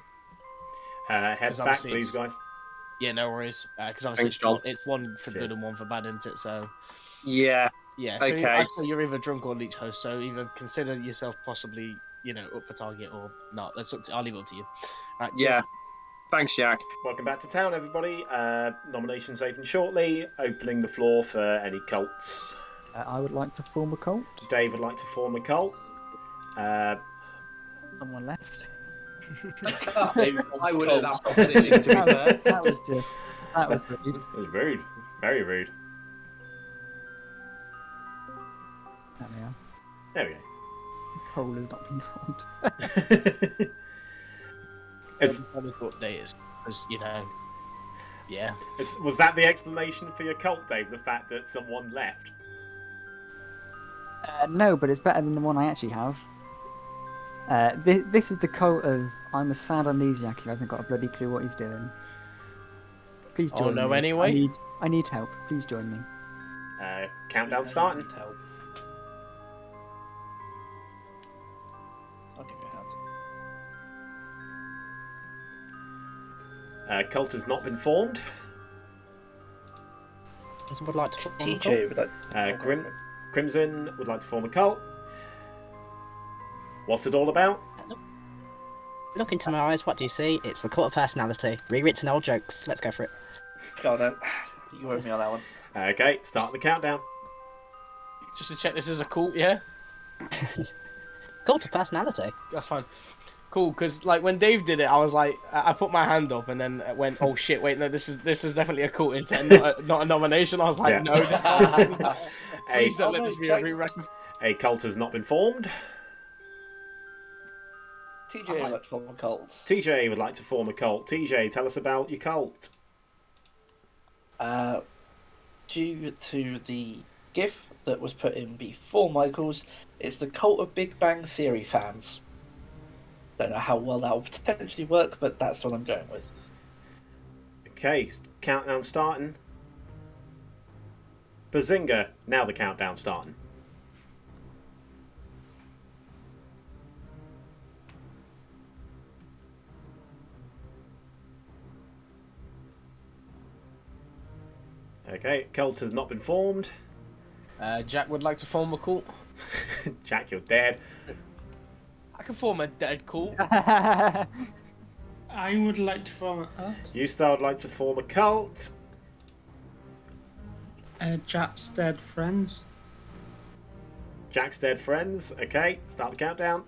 Head 'Cause back, obviously please, it's- guys. Yeah, no worries. Because obviously it's one for good and one for bad, isn't it? So Yeah. yeah. So Okay. I'd say you're either drunk or leech host. So either consider yourself possibly, up for target or not. I'll leave it up to you. Right, Yeah. cheers. Thanks, Jack. Welcome back to town, everybody. Nominations open shortly. Opening the floor for any cults. I would like to form a cult. Dave would like to form a cult. Someone left. I would have opposite, to be fair. That was rude. It was rude. Very rude. There we are. There we go. Poll has not been formed. Is- I just thought they is because yeah. Was that the explanation for your cult, Dave? The fact that someone left? No, but it's better than the one I actually have. This is the cult of I'm a sad amnesiac who hasn't got a bloody clue what he's doing. Please join Oh no, me. anyway? I need help. Please join me. Countdown starting. Help. I'll give you a hand. Cult has not been formed. Someone would like to form a cult? TJ would like. Crimson would like to form a cult. What's it all about? Look into my eyes, what do you see? It's the cult of personality. Rewritten old jokes. Let's go for it. Go on then. You owe me on that one. Okay, start the countdown. Just to check, this is a cult, yeah. Cult of personality. That's fine. Cool, because like when Dave did it, I was like, I put my hand up and then went, oh shit, wait, no, this is definitely a cult intent, not a nomination. I was like, Yeah. no, this can't. Please don't Oh, let no, this be check. a re-record. A cult has not been formed. TJ would like to form a cult. TJ would like to form a cult. TJ, tell us about your cult. Due to the GIF that was put in before Michael's, it's the cult of Big Bang Theory fans. Don't know how well that will potentially work, but that's what I'm going with. Okay, countdown starting. Bazinga, now the countdown starting. Okay, cult has not been formed. Jack would like to form a cult. Jack, you're dead. I can form a dead cult. I would like to form Eustace would like to form a cult. Jack's dead friends. Jack's dead friends. Okay, start the countdown.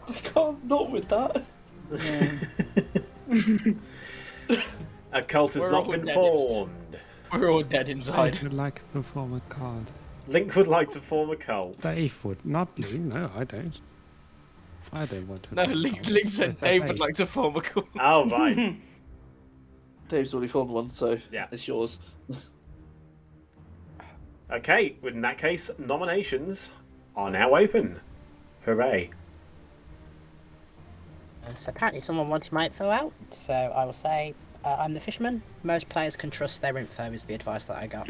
I can't not with that. A cult has We're not all been dead. formed. We're all dead I inside. would like to form a card. Link would like to form a cult. Dave would not Lee. No, I don't. I don't want to. No, form a Link cult. said I Dave would like to form a cult. Oh, right. Dave's already formed one, so Yeah. it's yours. Okay, in that case, nominations are now open. Hooray. So apparently someone wanted my info out, so I will say I'm the fisherman. Most players can trust their info, is the advice that I got.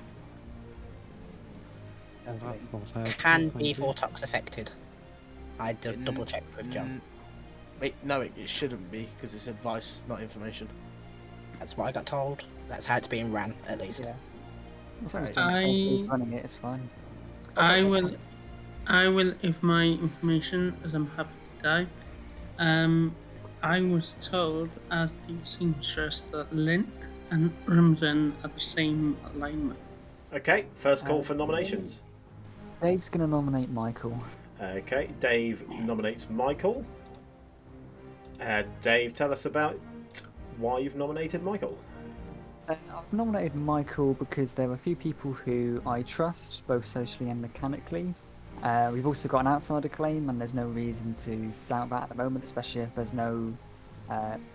That's not helpful. Can thank be you. vortex affected. I double checked with John. Wait, no, it shouldn't be because it's advice, not information. That's what I got told. That's how it's being ran, at least. Yeah. As long as I- John says he's running it, it's fine. I will, if my information, as I'm happy to die. I was told as the seamstress that Lynn and Rimson are the same alignment. Okay, first call for nominations. Dave's going to nominate Michael. Okay, Dave nominates Michael. Dave, tell us about why you've nominated Michael. I've nominated Michael because there are a few people who I trust, both socially and mechanically. We've also got an outsider claim, and there's no reason to doubt that at the moment, especially if there's no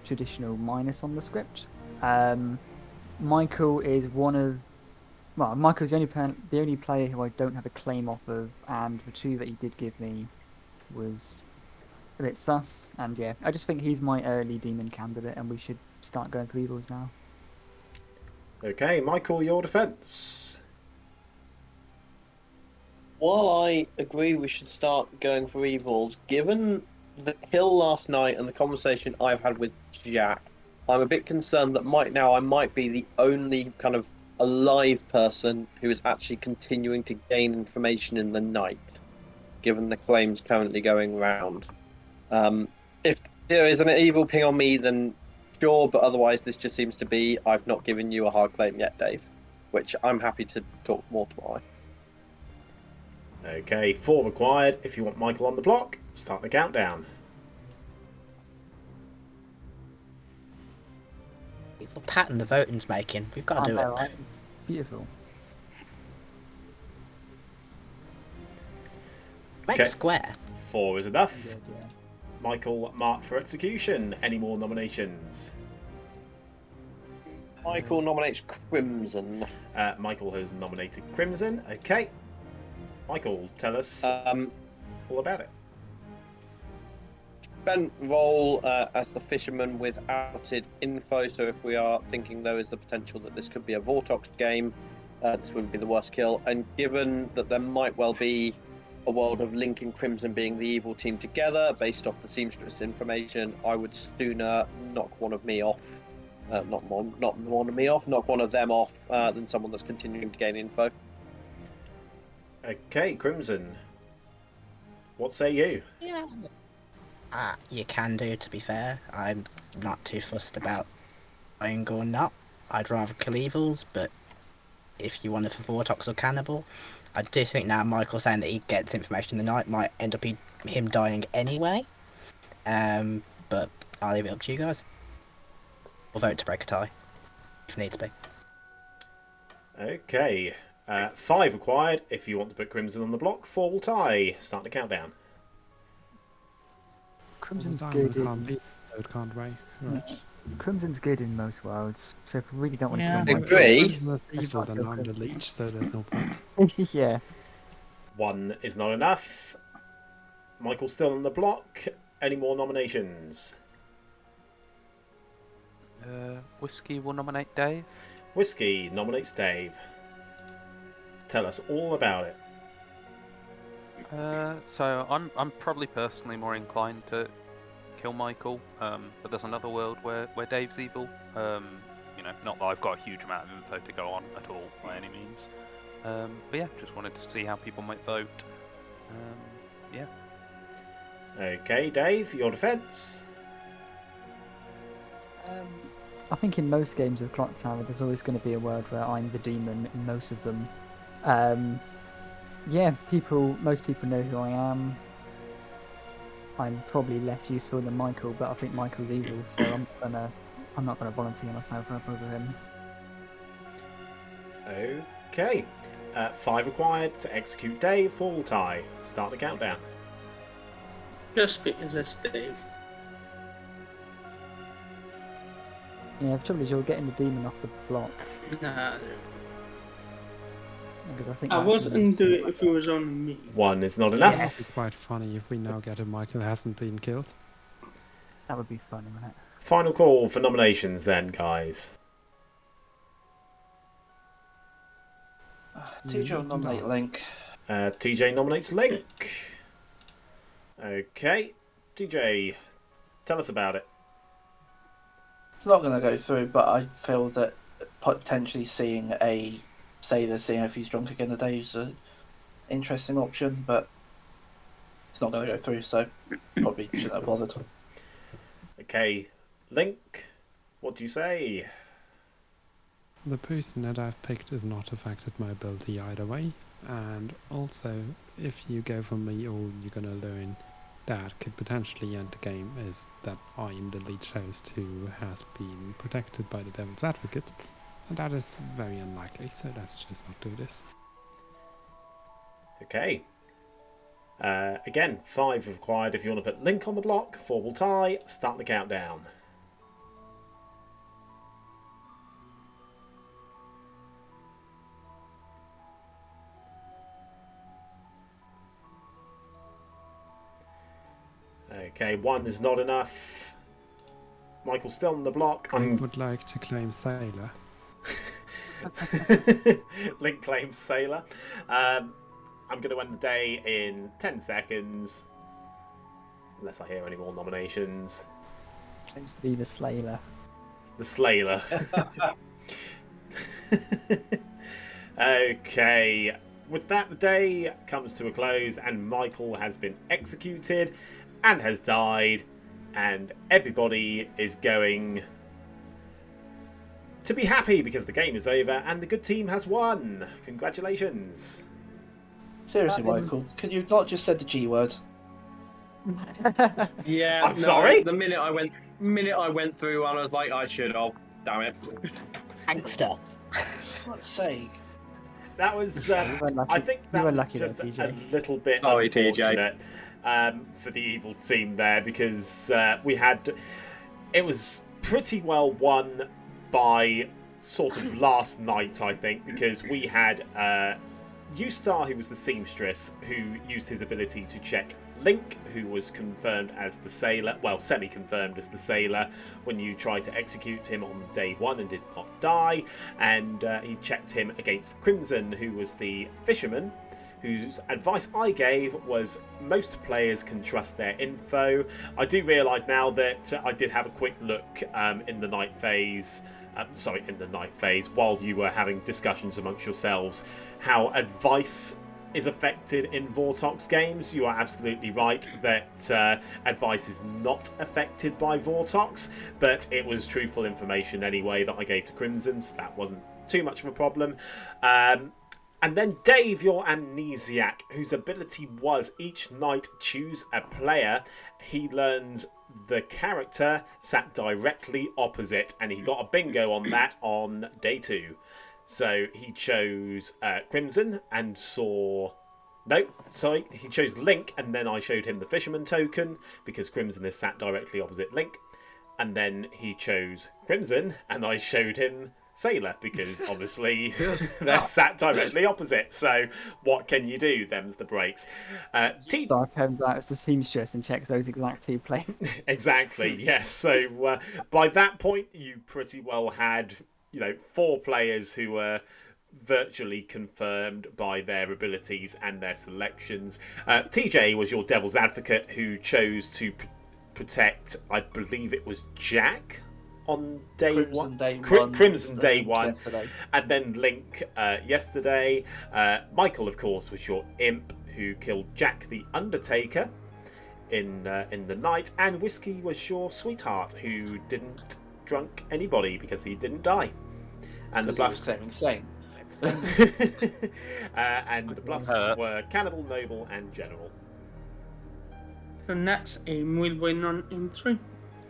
traditional minus on the script. Michael is Michael's the only player who I don't have a claim off of, and the two that he did give me was a bit sus. And yeah, I just think he's my early demon candidate, and we should start going for evils now. Okay, Michael, your defence. While I agree we should start going for evils, given the kill last night and the conversation I've had with Jack, I'm a bit concerned that I might be the only kind of alive person who is actually continuing to gain information in the night, given the claims currently going around. If there is an evil ping on me, then sure, but otherwise this just seems to be I've not given you a hard claim yet, Dave, which I'm happy to talk more tomorrow. Okay, 4 required. If you want Michael on the block, start the countdown. Beautiful pattern the voting's making. We've got to do it. Right? It's beautiful. Make Okay. a square. 4 is enough. Good, yeah. Michael marked for execution. Any more nominations? Michael nominates Crimson. Michael has nominated Crimson. Okay. Michael, tell us all about it. Spent role as the fisherman with outed info, so if we are thinking there is the potential that this could be a Vortox game, this wouldn't be the worst kill. And given that there might well be a world of Link and Crimson being the evil team together, based off the seamstress information, I would sooner knock one of me off. Knock one of them off, than someone that's continuing to gain info. Okay, Crimson. What say you? Yeah. You can do, to be fair. I'm not too fussed about going or not. I'd rather kill evils, but if you wanted for Vortox or Cannibal, I do think now Michael saying that he gets information in the night might end up him dying anyway. But I'll leave it up to you guys. We'll vote to break a tie, if needs be. Okay. 5 required. If you want to put Crimson on the block, 4 will tie. Start the countdown. Crimson's Well, good. Diamond can't beat, so it can't break. Right. Crimson's good in most worlds, so if we really don't want Yeah. to kill Agree. Crimson is evil, not then kill I'm the Crimson. leech, so there's no point. Michael. Yeah. 1 is not enough. Michael's still on the block. Any more nominations? Whiskey will nominate Dave. Whiskey nominates Dave. Tell us all about it. So I'm probably personally more inclined to kill Michael, but there's another world where Dave's evil. Not that I've got a huge amount of info to go on at all by any means. But yeah, just wanted to see how people might vote. Yeah. Okay, Dave, your defence. I think in most games of Clocktower, there's always going to be a world where I'm the demon in most of them. Yeah, most people know who I am. I'm probably less useful than Michael, but I think Michael's evil, so I'm not gonna volunteer myself up over him. Okay. 5 required to execute Dave. 4 will tie. Start the countdown. Just because it's Dave. Yeah, the trouble is you're getting the demon off the block. Nah, Because I think I that's wasn't do it if it was on me. 1 is not enough. It'd be quite funny if we now get a Michael who hasn't been killed. That would be funny, wouldn't it? Final call for nominations then, guys. TJ will nominate Link. TJ nominates Link. Okay, TJ, tell us about it. It's not going to go through, but I feel that potentially seeing a Sailor, seeing if he's drunk again today is an interesting option, but it's not going to go through, so probably shouldn't have bothered. Okay, Link, what do you say? The person that I've picked has not affected my ability either way, and also, if you go for me, all you're gonna learn that could potentially end the game is that I am the lead host who has been protected by the Devil's Advocate, and that is very unlikely, so let's just not do this. Okay. Again, 5 required if you want to put Link on the block. 4 will tie. Start the countdown. Okay, 1 is not enough. Michael's still on the block. I would like to claim Sailor. Link claims Sailor. I'm going to end the day in 10 seconds. Unless I hear any more nominations. Claims to be the Slayer. The Slayer. Okay. With that, the day comes to a close and Michael has been executed and has died. And everybody is going to be happy because the game is over and the good team has won. Congratulations. Seriously, Michael, can you not just said the G word? Yeah, I'm sorry? The minute I went through, I was like, I should have. Damn it. Gangster. For fuck's sake. That was, You were lucky. I think You that were was lucky just there, a TJ. little bit Sorry, TJ. unfortunate for the evil team there because it was pretty well won by sort of last night, I think, because we had U-Star, who was the seamstress, who used his ability to check Link, who was confirmed as the sailor, well, semi-confirmed as the sailor, when you tried to execute him on day 1 and did not die, and he checked him against Crimson, who was the fisherman, whose advice I gave was most players can trust their info. I do realise now that I did have a quick look in the night phase, while you were having discussions amongst yourselves, how advice is affected in Vortox games. You are absolutely right that advice is not affected by Vortox, but it was truthful information anyway that I gave to Crimson, so that wasn't too much of a problem. And then Dave, your amnesiac, whose ability was each night choose a player. He learned the character sat directly opposite, and he got a bingo on that on day 2. So he chose Crimson and saw... No, sorry, he chose Link, and then I showed him the Fisherman token, because Crimson is sat directly opposite Link. And then he chose Crimson, and I showed him Sailor, because obviously they're sat directly opposite. So what can you do? Them's the breaks. Star comes out as the seamstress and checks those exact 2 players. Exactly, yes. So by that point, you pretty well had, 4 players who were virtually confirmed by their abilities and their selections. TJ was your devil's advocate who chose to protect, I believe it was Jack on day Crimson 1. Day 1. Crimson day 1. Yesterday. And then Link yesterday. Michael, of course, was your imp who killed Jack the Undertaker in the night. And Whiskey was your sweetheart who didn't drunk anybody because he didn't die. And the bluffs Insane. and the bluffs were Cannibal, Noble, and General. The next aim will win on aim 3.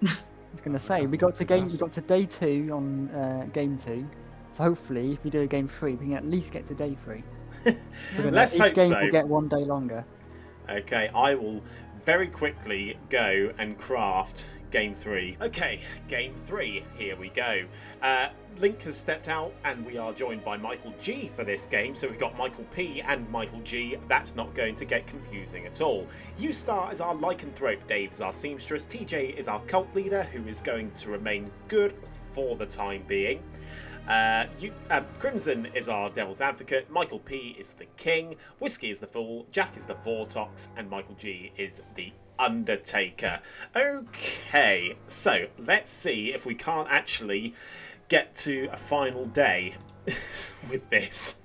I was going to say, we got to day 2 on game 2. So hopefully, if we do a game 3, we can at least get to day 3. Let's each hope game so. will get 1 day longer. Okay, I will very quickly go and craft game 3. Okay, game 3, here we go. Link has stepped out and we are joined by Michael G for this game, so we've got Michael P and Michael G. That's not going to get confusing at all. Ustar is our lycanthrope, Dave is our seamstress, TJ is our cult leader, who is going to remain good for the time being. Crimson is our devil's advocate, Michael P is the king, Whiskey is the fool, Jack is the Vortox, and Michael G is the Undertaker. Okay, so let's see if we can't actually get to a final day with this.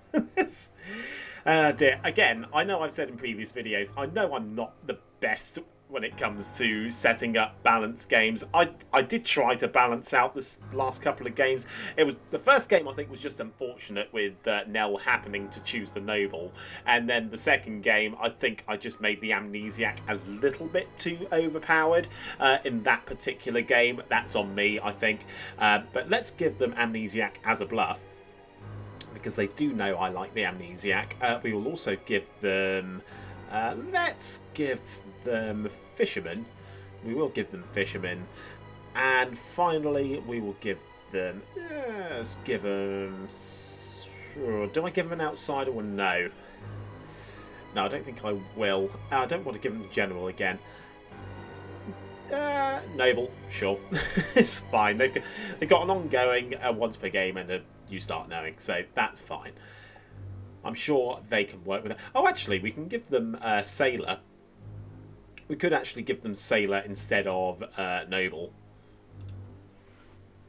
Dear. Again, I know I've said in previous videos, I know I'm not the best when it comes to setting up balanced games. I did try to balance out this last couple of games. It was the first game, I think, was just unfortunate with Nell happening to choose the noble, and then the second game, I think I just made the amnesiac a little bit too overpowered in that particular game. That's on me, I think. But let's give them amnesiac as a bluff, because they do know I like the amnesiac. We will also give them... let's give them fishermen. We will give them fishermen. And finally, we will give them... let's give them... do I give them an outsider or no? No, I don't think I will. I don't want to give them general again. Noble, sure. It's fine. They've got an ongoing once per game and you start knowing, so that's fine. I'm sure they can work with it. Oh, actually, we can give them Sailor. We could actually give them Sailor instead of Noble.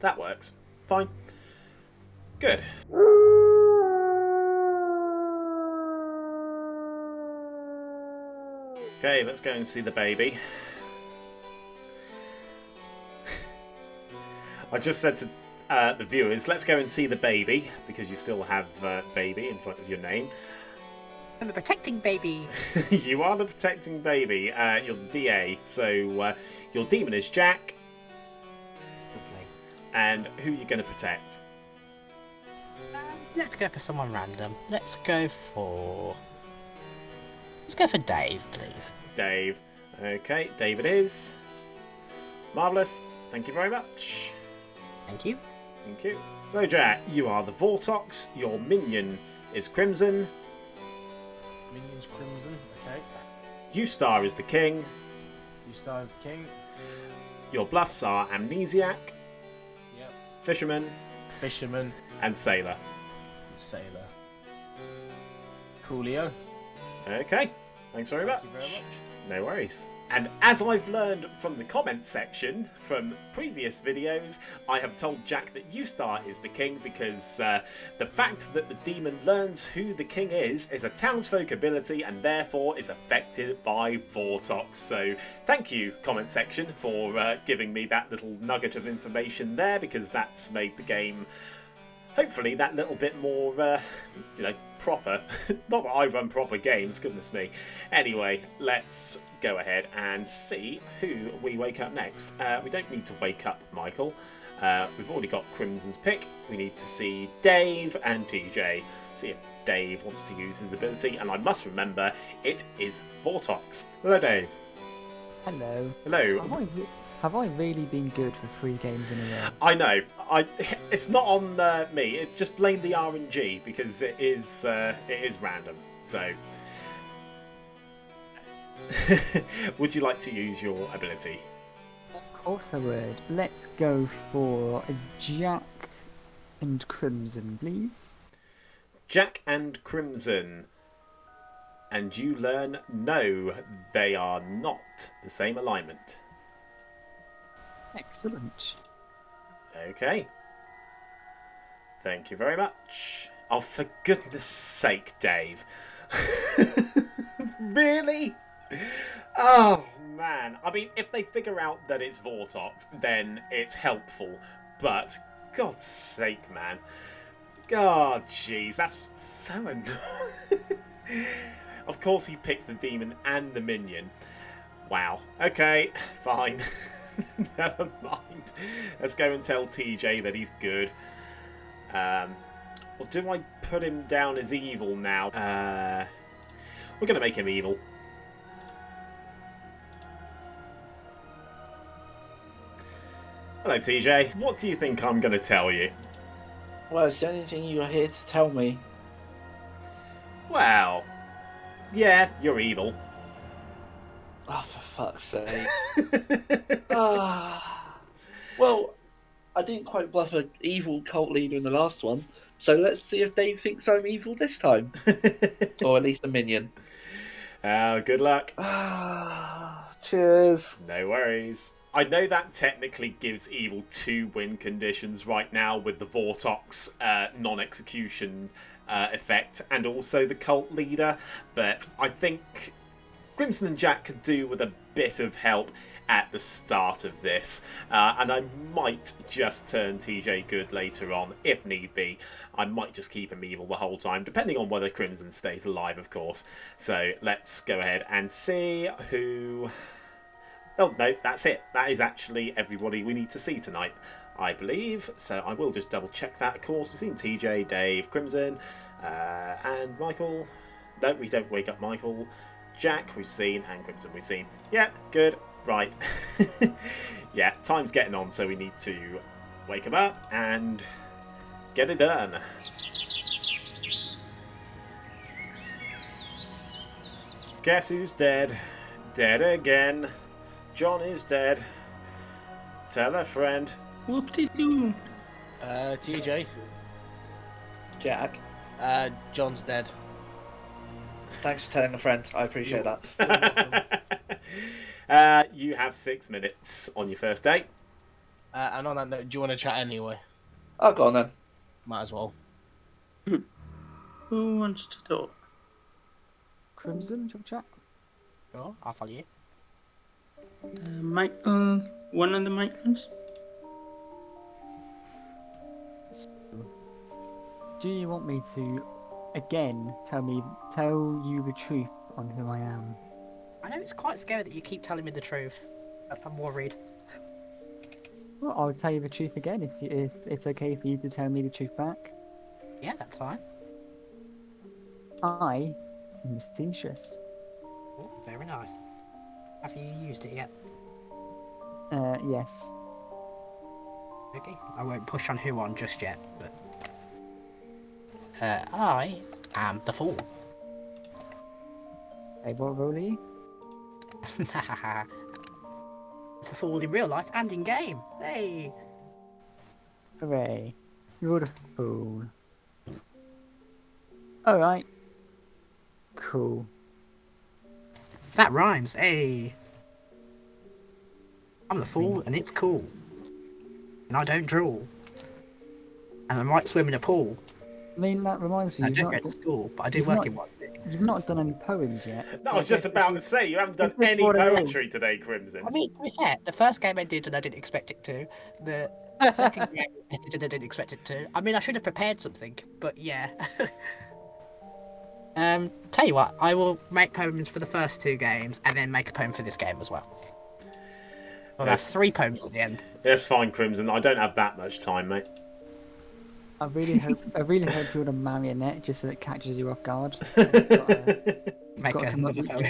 That works. Fine. Good. Okay, let's go and see the baby. I just said to the viewers, let's go and see the baby, because you still have baby in front of your name. I'm a protecting baby. You are the protecting baby. You're the DA, so your demon is Jack. Lovely. And who are you going to protect? Let's go for someone random. Let's go for Dave, please. Dave. Okay, Dave it is. Marvellous. Thank you very much. Thank you. Thank you. So, Jack, you are the Vortox. Your minion is Crimson. Minion's Crimson, okay. Ustar is the king. Ustar is the king. Your bluffs are Amnesiac, Yep. Fisherman, Fisherman. and Sailor. Sailor. Coolio. Okay, thanks very much. Thank you very much. No worries. And as I've learned from the comments section from previous videos, I have told Jack that Ustar is the king because the fact that the demon learns who the king is a townsfolk ability and therefore is affected by Vortox. So thank you, comment section, for giving me that little nugget of information there, because that's made the game hopefully that little bit more, proper. Not that I run proper games, goodness me. Anyway, let's go ahead and see who we wake up next. We don't need to wake up Michael. We've already got Crimson's pick. We need to see Dave and TJ. See if Dave wants to use his ability. And I must remember, it is Vortox. Hello, Dave. Hello. Hello. Have I really been good for 3 games in a row? I know. It's not on me. It just blame the RNG because it is random. So, would you like to use your ability? Of course I would. Let's go for Jack and Crimson, please. Jack and Crimson. And you learn no, they are not the same alignment. Excellent. Okay. Thank you very much. Oh, for goodness sake, Dave. Really? Oh, man. I mean, if they figure out that it's Vortox, then it's helpful. But, God's sake, man. God, jeez, that's so annoying. Of course he picks the demon and the minion. Wow. Okay, fine. Never mind. Let's go and tell TJ that he's good. Or do I put him down as evil now? We're going to make him evil. Hello, TJ. What do you think I'm going to tell you? Well, it's the only thing you're here to tell me. Well, yeah, you're evil. Oh, for fuck's sake. Well, I didn't quite bluff an evil cult leader in the last one, so let's see if Dave thinks I'm evil this time. Or at least a minion. Good luck. Cheers. No worries. I know that technically gives evil 2 win conditions right now with the Vortox non-execution effect and also the cult leader, but I think Crimson and Jack could do with a bit of help at the start of this, and I might just turn TJ good later on if need be. I might just keep him evil the whole time, depending on whether Crimson stays alive, of course. So let's go ahead and see who... Oh, no, that's it. That is actually everybody we need to see tonight, I believe. So I will just double check that, of course. We've seen TJ, Dave, Crimson, and Michael. No, we don't wake up Michael. Jack, we've seen, and Crimson, we've seen. Yep, good. Right. Yeah, time's getting on, so we need to wake him up and get it done. Guess who's dead? Dead again. John is dead. Tell a friend. Whoop-de-doo. TJ. Jack, John's dead. thanks for telling a friend. I appreciate that. You have 6 minutes on your first date. And on that note, do you want to chat anyway? Oh, go on then. Might as well. Who wants to talk? Crimson, do you want to chat? Sure, I'll follow you. Michael, one of the Michaels? Do you want me to, again, tell you the truth on who I am? I know it's quite scary that you keep telling me the truth. I'm worried. Well, I'll tell you the truth again if it's okay for you to tell me the truth back. Yeah, that's fine. I am the seamstress. Oh, very nice. Have you used it yet? Yes. Okay, I won't push on who on just yet, but... I am the fool. Hey, what role are you? The fool in real life and in game. Hey! Hooray. You're the fool. Alright. Cool. That rhymes, hey! I'm the fool and it's cool. And I don't drool. And I might swim in a pool. I mean, that reminds me, I don't go to school, but I do work in one. You've not done any poems yet. No, I was just about to say, you haven't done Is this any what it is? poetry today, Crimson. I mean, to be fair, the first game I did and I didn't expect it to. The second game I did and I didn't expect it to. I mean, I should have prepared something, but yeah. Tell you what, I will make poems for the first 2 games and then make a poem for this game as well. Well, that's 3 poems at the end. That's fine, Crimson. I don't have that much time, mate. I really hope you're the marionette just so it catches you off guard. Make another poem.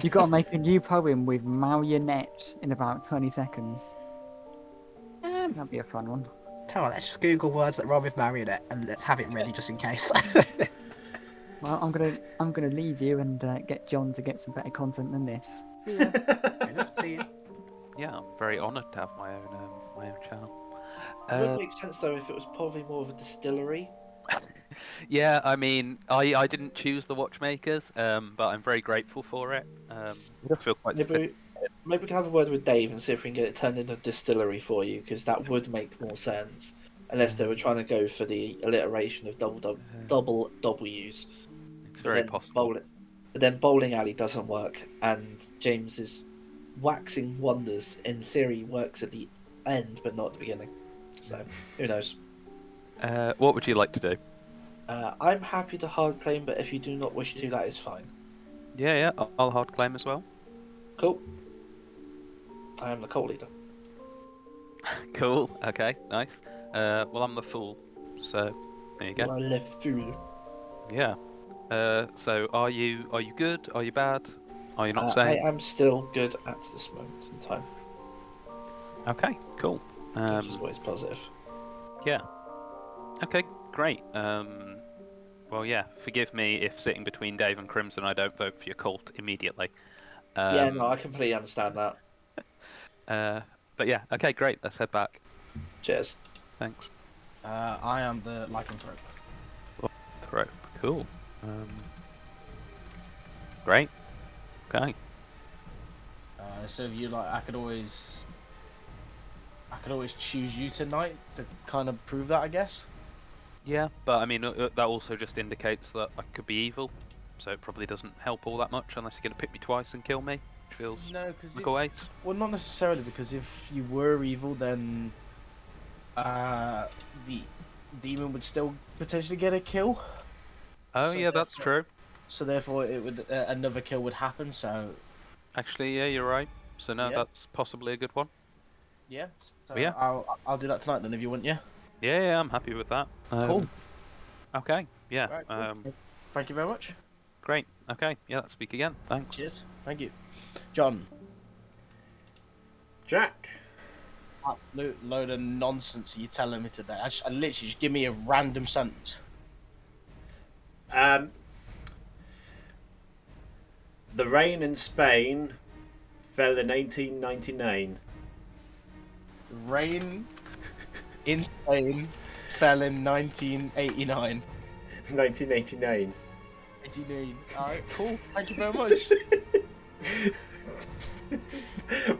You've got to make a new poem with marionette in about 20 seconds. That'd be a fun one. Tell you what, let's just Google words that rhyme with marionette and let's have it ready just in case. Well, I'm gonna leave you and get John to get some better content than this. See ya. Enough, see you. Yeah, I'm very honoured to have my own channel. It would make sense though if it was probably more of a distillery. Yeah, I mean, I didn't choose the watchmakers, but I'm very grateful for it. I feel quite Maybe we can have a word with Dave and see if we can get it turned into a distillery for you, because that would make more sense. Unless they were trying to go for the alliteration of double W's. It's very possible. But then bowling alley doesn't work, and James's waxing wonders in theory works at the end, but not at the beginning. So who knows? What would you like to do? I'm happy to hard claim, but if you do not wish to, that is fine. Yeah, I'll hard claim as well. Cool. I am the cult leader. Cool. Okay, nice. Well, I'm the fool, so there you go. I'm the fool. Yeah. So are you good? Are you bad? Are you not I saying? am still good at this moment in time. Okay, cool. which is always positive. Yeah. Okay, great. Well, yeah, forgive me if sitting between Dave and Crimson I don't vote for your cult immediately. Yeah, no, I completely understand that. But yeah, okay, great. Let's head back. Cheers. Thanks. I am the lycanthrope. Right, cool. Great. Okay. So if you like, I could always choose you tonight to kind of prove that, I guess. Yeah, but I mean, that also just indicates that I could be evil, so it probably doesn't help all that much unless you're going to pick me twice and kill me, which feels like a waste. Well, not necessarily, because if you were evil, then the demon would still potentially get a kill. Oh, yeah, that's true. So therefore, it would another kill would happen. So actually, yeah, you're right. So no, that's possibly a good one. Yeah. So yeah. I'll do that tonight then, if you want. Yeah. Yeah, I'm happy with that. Cool. Okay. Yeah. Right, cool. Thank you very much. Great. Okay. Yeah. Let's speak again. Thanks. Cheers. Thank you, John. Jack. Absolute load of nonsense are you telling me today? I literally just give me a random sentence. The rain in Spain fell in 1899. Rain in Spain fell in 1989. 1989. 89. Alright, cool. Thank you very much.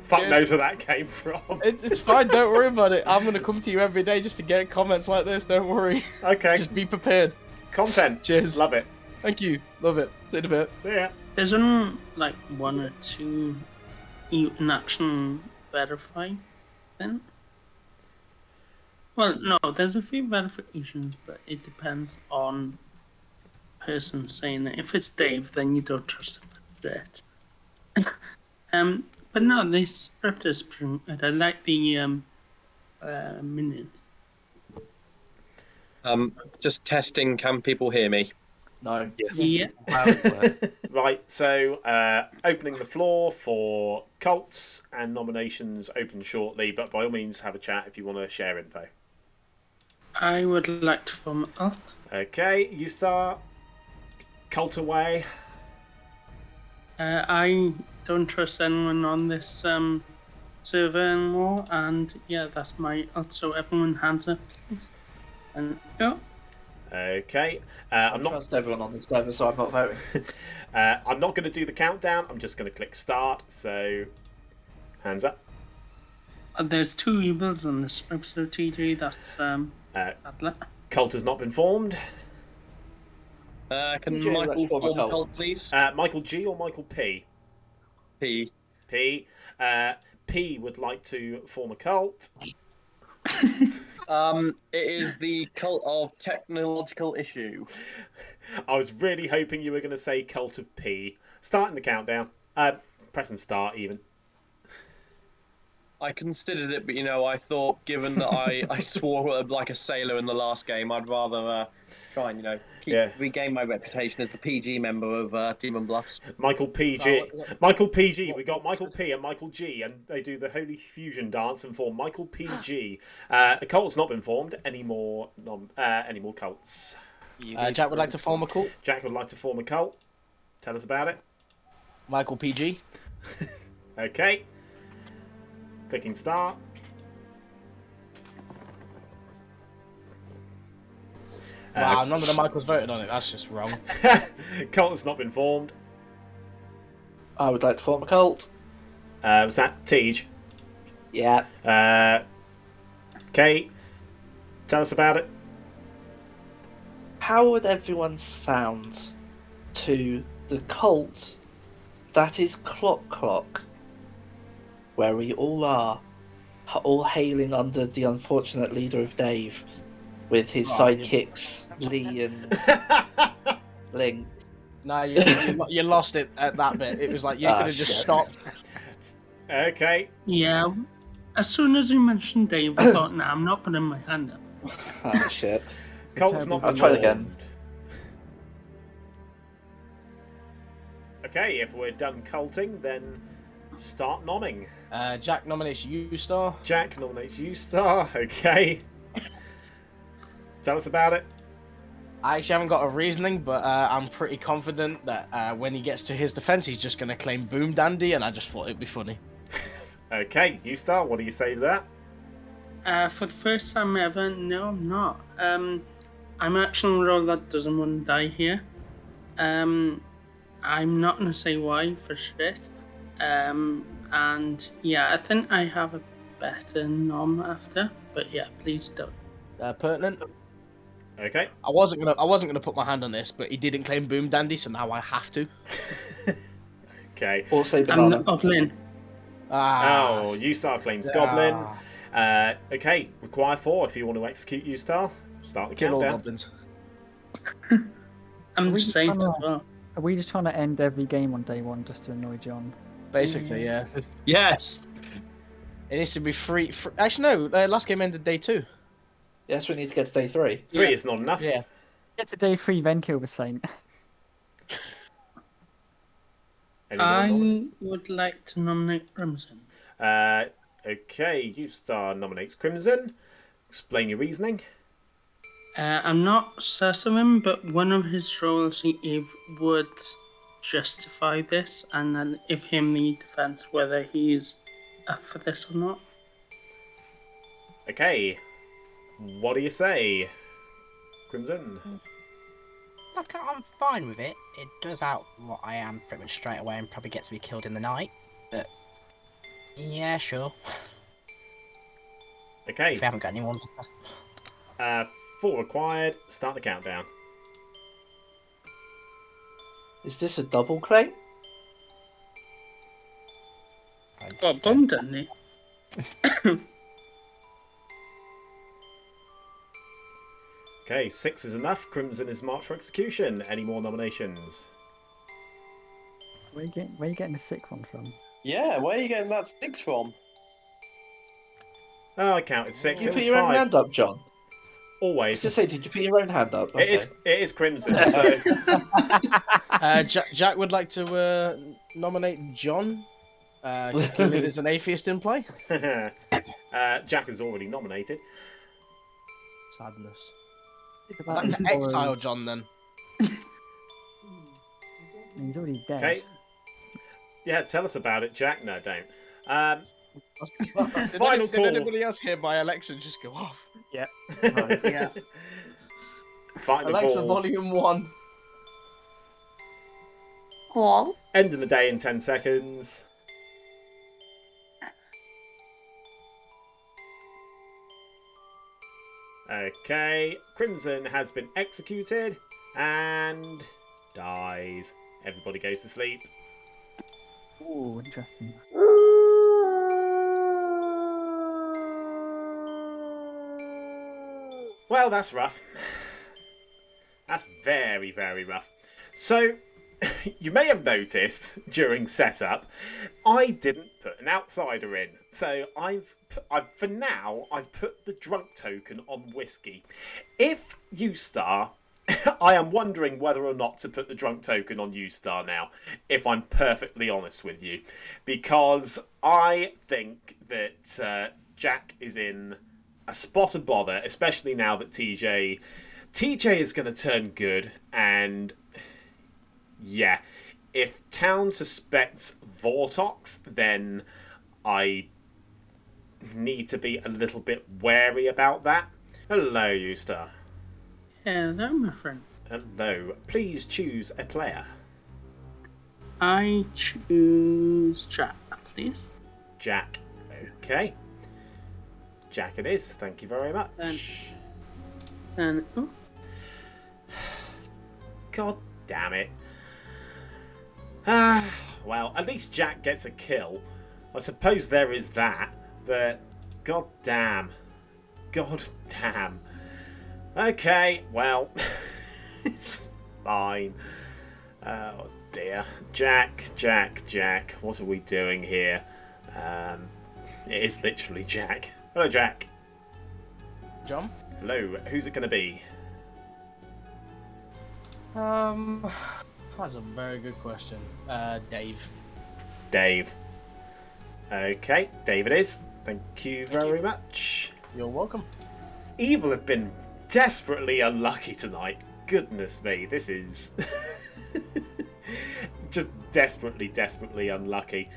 Fuck knows where that came from. It's fine, don't worry about it. I'm gonna come to you every day just to get comments like this, don't worry. Okay. Just be prepared. Content. Cheers. Love it. Thank you. Love it. See you in a bit. See ya. There's only like one or two in action verify then. Well, no, there's a few verifications, but it depends on person saying that. If it's Dave, then you don't trust him for it. But no, this script is pretty good. I like the minions. Just testing. Can people hear me? No. Yes. Yeah. Right, so opening the floor for cults and nominations open shortly, but by all means have a chat if you want to share info. I would like to form an alt. Okay, you start. Cult away. I don't trust anyone on this server anymore, and yeah, that's my alt. So everyone hands up, and go. Okay, I trust everyone on the server, so I'm not voting. I'm not going to do the countdown. I'm just going to click start. So, hands up. There's two evils on this episode, TJ. That's Adler. Cult has not been formed. Can Michael form a cult, please? Michael G or Michael P? P. P. P would like to form a cult. It is the cult of technological issue. I was really hoping you were going to say cult of P. Starting the countdown. Pressing start even. I considered it, but I thought, given that I swore like a sailor in the last game, I'd rather try and regain my reputation as the PG member of Demon Bluffs. Michael PG. Michael PG. We got Michael P and Michael G, and they do the Holy Fusion dance and form Michael PG. A cult's not been formed. Any more cults? Jack would like to form a cult. Jack would like to form a cult. Tell us about it. Michael PG. Okay. Clicking start. Wow, none of the Michaels voted on it. That's just wrong. Cult has not been formed. I would like to form a cult. Was that Tej? Yeah. Kate, tell us about it. How would everyone sound to the cult that is Clock, where we all are, all hailing under the unfortunate leader of Dave, with his sidekicks, Lee and Link. No, you lost it at that bit. It was like you could have just stopped. Okay. Yeah. As soon as you mentioned Dave, I thought, nah, I'm not putting my hand up. Oh, shit. Colt's not been I'll try it formed. again. Okay, if we're done culting, then Start nomming. Jack nominates you, Star. Jack nominates you, Star. Okay. Tell us about it. I actually haven't got a reasoning, but I'm pretty confident that when he gets to his defense, he's just going to claim Boom Dandy, and I just thought it'd be funny. Okay, you Star, what do you say to that? For the first time ever, no, I'm not. I'm actually on a roll that doesn't want to die here. I'm not going to say why for shit. And yeah, I think I have a better nom after, but yeah, please don't. Pertinent. Okay. I wasn't gonna put my hand on this, but he didn't claim Boom Dandy, so now I have to. Okay. Also, I'm banana. the Goblin. Oh, U-Star claims Goblin. Okay, require 4 if you want to execute U-Star. Start the Kill all countdown. goblins. I'm we the Saint as trying to- well. Are we just trying to end every game on day one just to annoy John? Basically, yeah. Yes. It needs to be free. Actually, no. Last game ended day 2. Yes, we need to get to day 3. 3 Yeah. is not enough. Yeah. Get to day 3, then kill the Saint. I would like to nominate Crimson. Okay, U-Star nominates Crimson. Explain your reasoning. I'm not sus of him, but one of his roles he would justify this, and then if him the defense whether he's up for this or not. Okay, what do you say, Crimson? Look, I'm fine with it. It does out what I am pretty much straight away and probably gets me killed in the night. But yeah, sure. Okay, If we haven't got anyone. 4 required. Start the countdown. Is this a double claim? Got bum, didn't he? Okay, 6 is enough. Crimson is marked for execution. Any more nominations? Where are you getting the sick one from? Yeah, where are you getting that 6 from? Oh, I counted 6. Did you It put was your own 5. hand up, John? I was Always. going to say, did you put your own hand up? Okay. It is Crimson, so... Jack would like to nominate John. Clearly there's an atheist in play. Jack is already nominated. Sadness. Think I'd about like to borrowing- exile John then. He's already dead. Okay. Yeah, tell us about it, Jack. No, don't. Did Final call. anybody else hear my Alexa just go off? Yeah. Yeah. Final Alexa, call. volume 1. Go on. End of the day in 10 seconds. Okay, Crimson has been executed and dies. Everybody goes to sleep. Ooh, interesting. Well, that's rough. That's very, very rough. So, you may have noticed during setup, I didn't put an outsider in. So for now, I've put the drunk token on whiskey. If U-Star, I am wondering whether or not to put the drunk token on U-Star now, if I'm perfectly honest with you. Because I think that Jack is in a spot of bother, especially now that TJ is going to turn good, and yeah, if Town suspects Vortox, then I need to be a little bit wary about that. Hello, U-Star. Hello, my friend. Hello. Please choose a player. I choose Jack, please. Jack. Okay. Jack it is. Thank you very much. And oh, God damn it. Well, at least Jack gets a kill. I suppose there is that, but god damn. God damn. Okay, well, it's fine. Oh dear. Jack, what are we doing here? It is literally Jack. Hello, Jack. John? Hello, who's it going to be? That's a very good question. Dave. Dave. Okay, David is. Thank you very much. You're welcome. Evil have been desperately unlucky tonight. Goodness me, this is just desperately unlucky.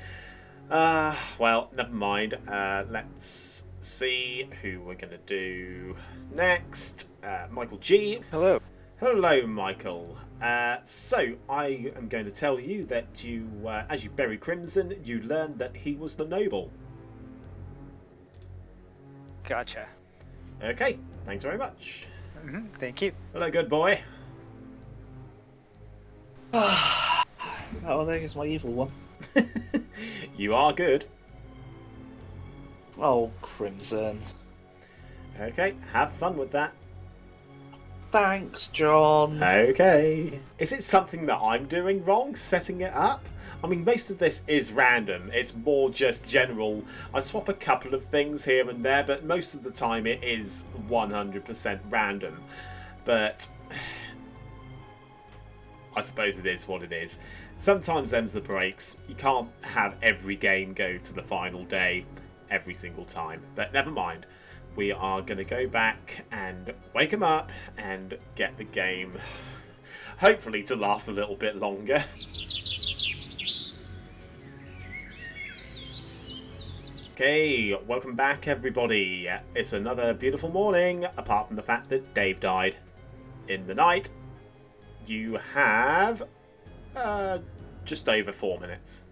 Well, never mind. Let's see who we're going to do next. Michael G. Hello. Hello, Michael. So, I am going to tell you that you, as you bury Crimson, you learned that he was the noble. Gotcha. Okay, thanks very much. Thank you. Hello, good boy. Oh, there's my evil one. You are good. Oh, Crimson. Okay, have fun with that. Thanks, John. Okay. Is it something that I'm doing wrong, setting it up? I mean, most of this is random. It's more just general. I swap a couple of things here and there, but most of the time it is 100% random. But I suppose it is what it is. Sometimes them's the breaks. You can't have every game go to the final day every single time. But never mind. We are going to go back and wake him up and get the game, hopefully, to last a little bit longer. Okay, welcome back, everybody. It's another beautiful morning, apart from the fact that Dave died in the night. You have just over 4 minutes.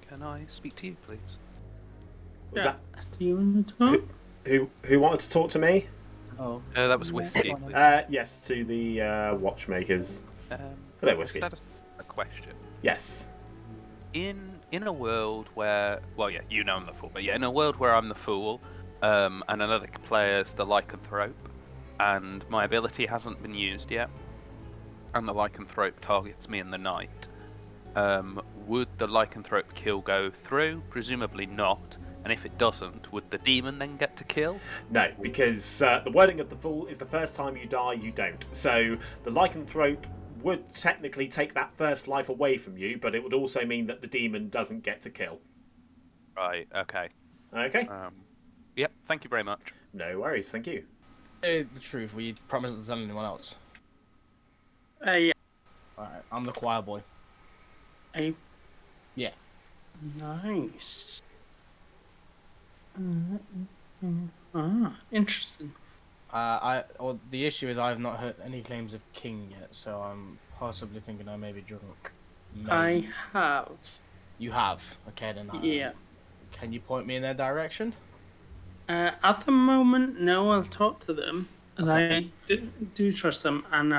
Can I speak to you, please? Was that Do you want to talk? who wanted to talk to me? Oh. That was Whiskey, please. Yes, to the watchmakers. Hello, Whiskey. Is that a question? Yes. In a world where, well, yeah, you know I'm the fool, but yeah, in a world where I'm the fool, and another player's the lycanthrope, and my ability hasn't been used yet, and the lycanthrope targets me in the night, would the lycanthrope kill go through? Presumably not. And if it doesn't, would the demon then get to kill? No, because the wording of the fool is the first time you die, you don't. So the lycanthrope would technically take that first life away from you, but it would also mean that the demon doesn't get to kill. Right, okay. Okay? Yep, thank you very much. No worries, thank you. The truth, will you promise not to tell anyone else? Yeah. Alright, I'm the choir boy. A... Yeah. Nice. Interesting. Well, the issue is I've not heard any claims of king yet, so I'm possibly thinking I may be drunk. Maybe. I have. You have? Okay, then. Yeah. Can you point me in their direction? At the moment, no. I'll talk to them, and Okay. I do trust them, and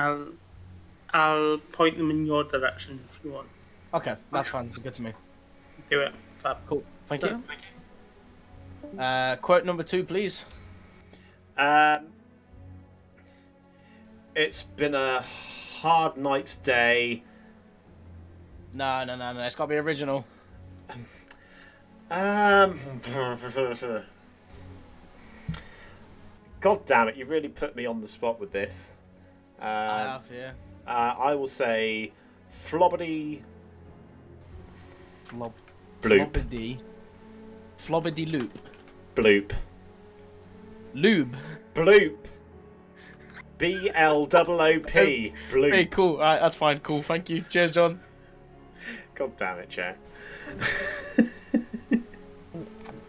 I'll point them in your direction if you want. Okay, that's fine. It's good to me. Do it. Fab. Cool. Thank you. Quote number 2, please. It's been a hard night's day. No. It's got to be original. God damn it, you really put me on the spot with this. I have, yeah. I will say flobbity bloop. Flobbity loop. Bloop. Lube. Bloop. BLOOP. Bloop. Hey, cool. Alright, that's fine. Cool. Thank you. Cheers, John. God damn it, Jack.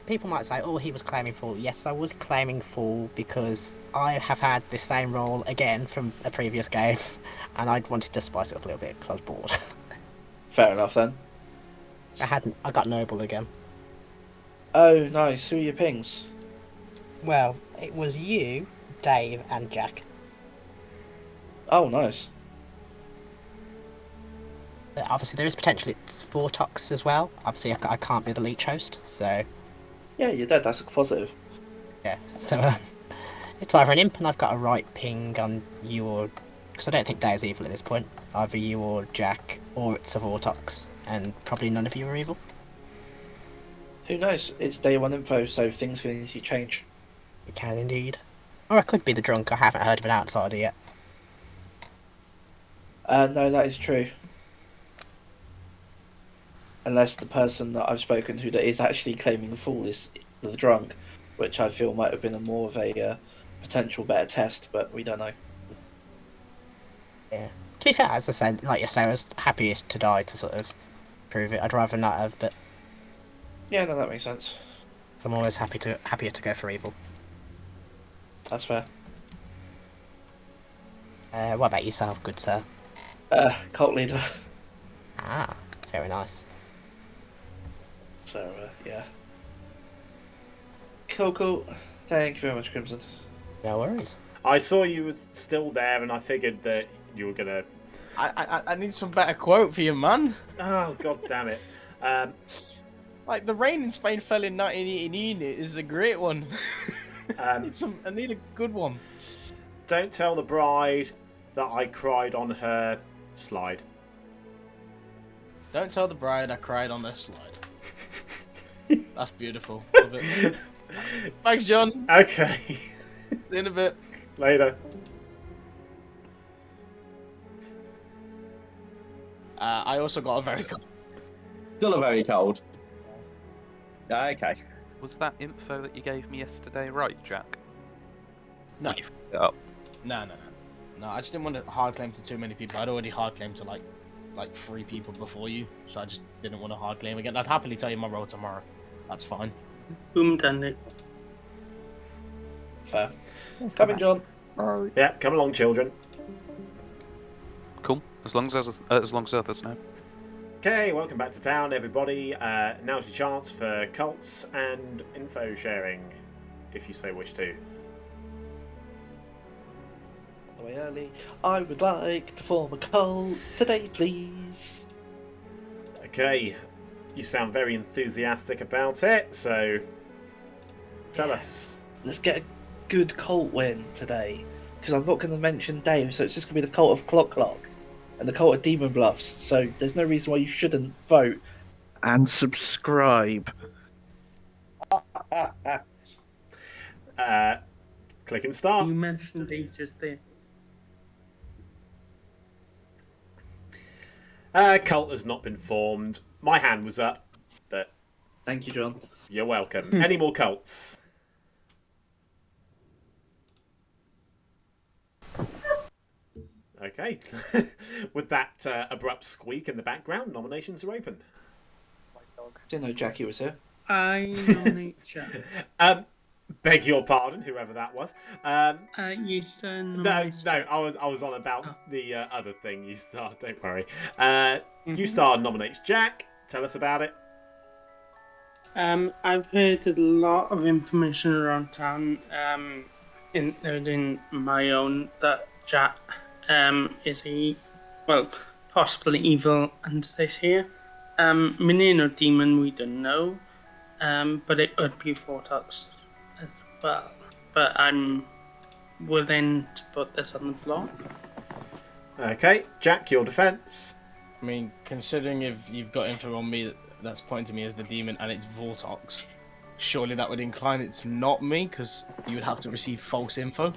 People might say, oh, he was claiming fool. Yes, I was claiming fool because I have had the same role again from a previous game, and I wanted to spice it up a little bit because I was bored. Fair enough then. I got noble again. Oh, nice. Who are your pings? Well, it was you, Dave, and Jack. Oh, nice. Obviously, there is potential it's Vortox as well. Obviously, I can't be the leech host, so... Yeah, you're dead. That's a positive. Yeah, so it's either an imp and I've got a right ping on you or... Because I don't think Dave's evil at this point. Either you or Jack, or it's a Vortox, and probably none of you are evil. Who knows? It's day 1 info, so things can easily change. It can indeed. Or I could be the drunk, I haven't heard of an outsider yet. No, that is true. unless the person that I've spoken to that is actually claiming the fool is the drunk, which I feel might have been a more of a potential better test, but we don't know. Yeah. To be fair, as I said, like yesterday, I was happiest to die to sort of prove it. I'd rather not have, but Yeah, no, that makes sense. so I'm always happier to go for evil. That's fair. What about yourself, good sir? Cult leader. Ah, very nice. So, yeah. Cool. Thank you very much, Crimson. No worries. I saw you were still there, and I figured that you were gonna. I need some better quote for you, man. Oh, god damn it! Like the rain in Spain fell in 1989 is a great one. I need a good one. Don't tell the bride that I cried on her slide. Don't tell the bride I cried on their slide. That's beautiful. Love it. Thanks, John. Okay. See you in a bit. Later. I also got a very cold. Still a very cold. Okay. Was that info that you gave me yesterday right, Jack? No. You f***ed it up. No. I just didn't want to hard claim to too many people. I'd already hard claimed to like 3 people before you, so I just didn't want to hard claim again. I'd happily tell you my role tomorrow. That's fine. Boom, done it. Fair. Coming, John. Yeah, come along, children. Cool. As long as others know. Okay, welcome back to town, everybody. Now's your chance for cults and info sharing, if you so wish to. The way early. I would like to form a cult today, please. Okay, you sound very enthusiastic about it, so tell us. Let's get a good cult win today, because I'm not going to mention Dave, so it's just going to be the cult of Clock and the cult of Demon Bluffs, so there's no reason why you shouldn't vote and subscribe. Click and start. You mentioned ages there. Cult has not been formed. My hand was up, but Thank you, John. you're welcome. Any more cults? Okay. With that abrupt squeak in the background, nominations are open. Didn't know Jackie was here. I nominate Jack. Beg your pardon, whoever that was. You said No, I was on about the other thing. You Star, don't worry. You Star nominates Jack. Tell us about it. I've heard a lot of information around town, including my own, that Jack is possibly evil entity here. Minion or demon, we don't know, but it could be Vortex as well. But I'm willing to put this on the block. Okay, Jack, your defense. I mean, considering if you've got info on me that's pointing to me as the demon and it's Vortox, surely that would incline it to not me, because you would have to receive false info.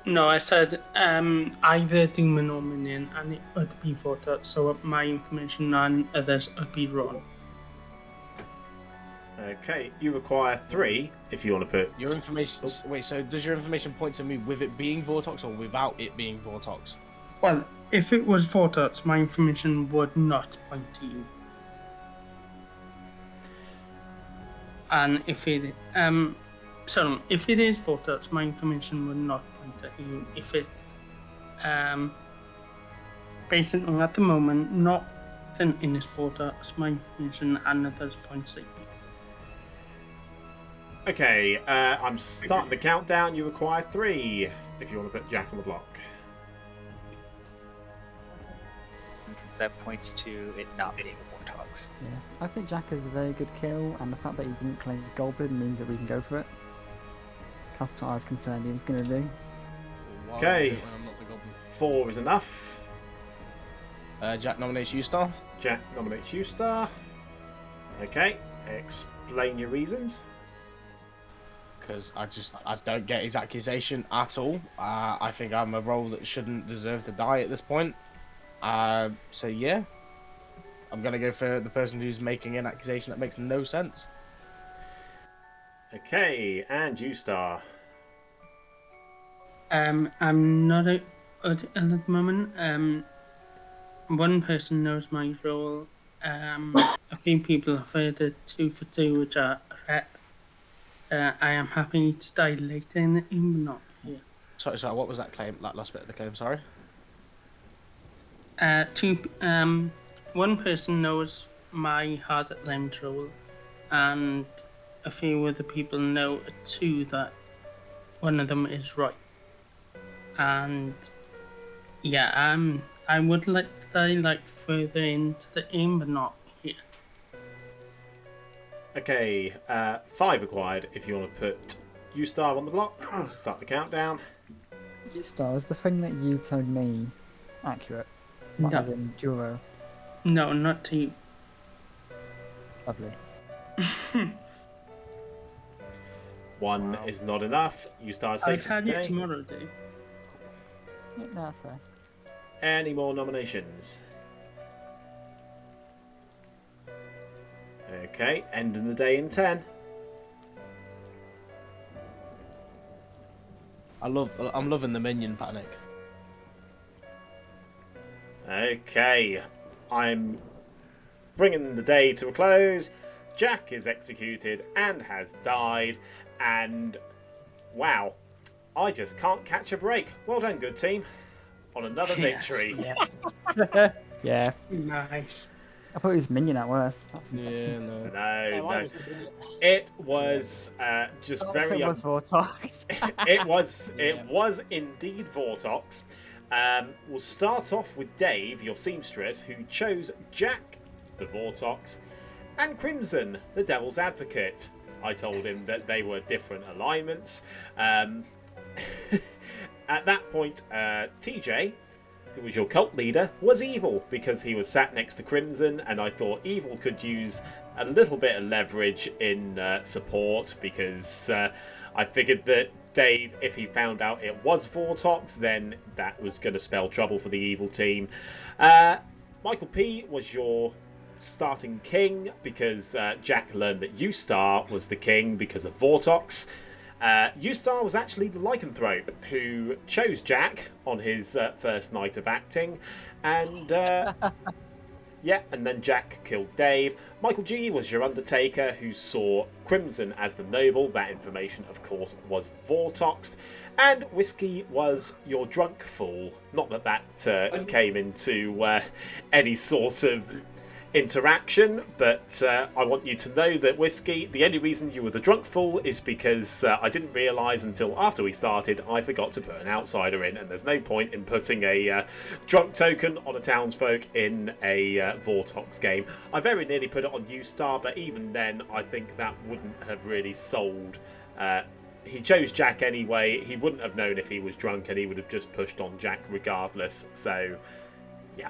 No, I said either demon or minion, and it would be Vortex, so my information and others would be wrong. Okay, you require 3 if you want to put... Your information... Wait, so does your information point to me with it being Vortox or without it being Vortox? Well, if it was Vortex, my information would not point to you. And if it if it is Vortex, my information would not point at you. If it basically at the moment nothing in this Vortex, my information and others points at you. Okay, I'm starting the countdown. You require 3 if you want to put Jack on the block. That points to it not being Vortox. Yeah, I think Jack is a very good kill, and the fact that he didn't claim Goblin means that we can go for it. As far as concerned, he was going to do. Why would I Okay. do it when I'm not the goblin? 4 is enough. Jack nominates you, Star. Jack nominates you, Star. Okay, explain your reasons. Because I don't get his accusation at all. I think I'm a role that shouldn't deserve to die at this point. So yeah. I'm gonna go for the person who's making an accusation that makes no sense. Okay, and you, Star. I'm not at the moment. One person knows my role. A few people have heard it 2 for 2, which I am happy to die later in the game, but not here. Sorry, what was that claim? That last bit of the claim, sorry? One person knows my hard at limbs role, and a few other people know too that one of them is right. And yeah, I would like to die like further into the game, but not here. Okay, 5 required if you want to put you, Star, on the block. Start the countdown. Star, is the thing that you told me accurate? Not No. as in Duro. No, not to you. Lovely. 1 is not enough. You, Star, is I'll safe for tell you today. tomorrow, Dave. Yeah, no, that's fair. Any more nominations? Okay, ending the day in 10. I'm loving the minion panic. Okay, I'm bringing the day to a close. Jack is executed and has died, and wow, I just can't catch a break. Well done, good team, on another victory. Yeah. Nice. I thought it was minion at worst. That's Yeah, interesting. no. No, it was just very. It was Vortex. It was indeed Vortox. We'll start off with Dave, your seamstress, who chose Jack, the Vortox, and Crimson, the Devil's Advocate. I told him that they were different alignments. At that point, TJ, who was your cult leader, was evil because he was sat next to Crimson, and I thought evil could use a little bit of leverage in support because I figured that Dave, if he found out it was Vortox, then that was going to spell trouble for the evil team. Michael P was your starting king because Jack learned that U-Star was the king because of Vortox. U-Star was actually the lycanthrope who chose Jack on his first night of acting, and yeah, and then Jack killed Dave. Michael G was your Undertaker who saw Crimson as the noble. That information, of course, was Vortoxed. And Whiskey was your drunk fool. Not that that came into any sort of interaction, but I want you to know that Whiskey, the only reason you were the drunk fool is because I didn't realise until after we started I forgot to put an outsider in, and there's no point in putting a drunk token on a townsfolk in a Vortox game. I very nearly put it on U-Star, but even then I think that wouldn't have really sold. He chose Jack anyway. He wouldn't have known if he was drunk, and he would have just pushed on Jack regardless. So yeah,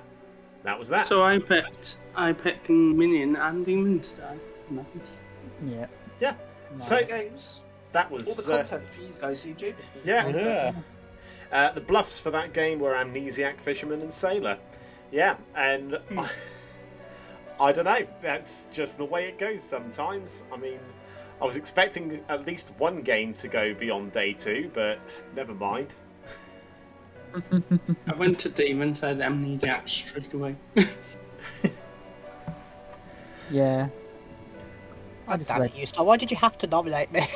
that was that. So I picked Minion and Demon today. Nice. Yeah. Yeah. Nice. So Games. that was All the content for you guys, EJ. yeah. The bluffs for that game were Amnesiac, Fisherman, and Sailor. Yeah, and I don't know. That's just the way it goes sometimes. I mean, I was expecting at least one game to go beyond day 2, but never mind. I went to Demon, said Amnesiac straight away. Yeah. I just Damn read. it, you why did you have to nominate me?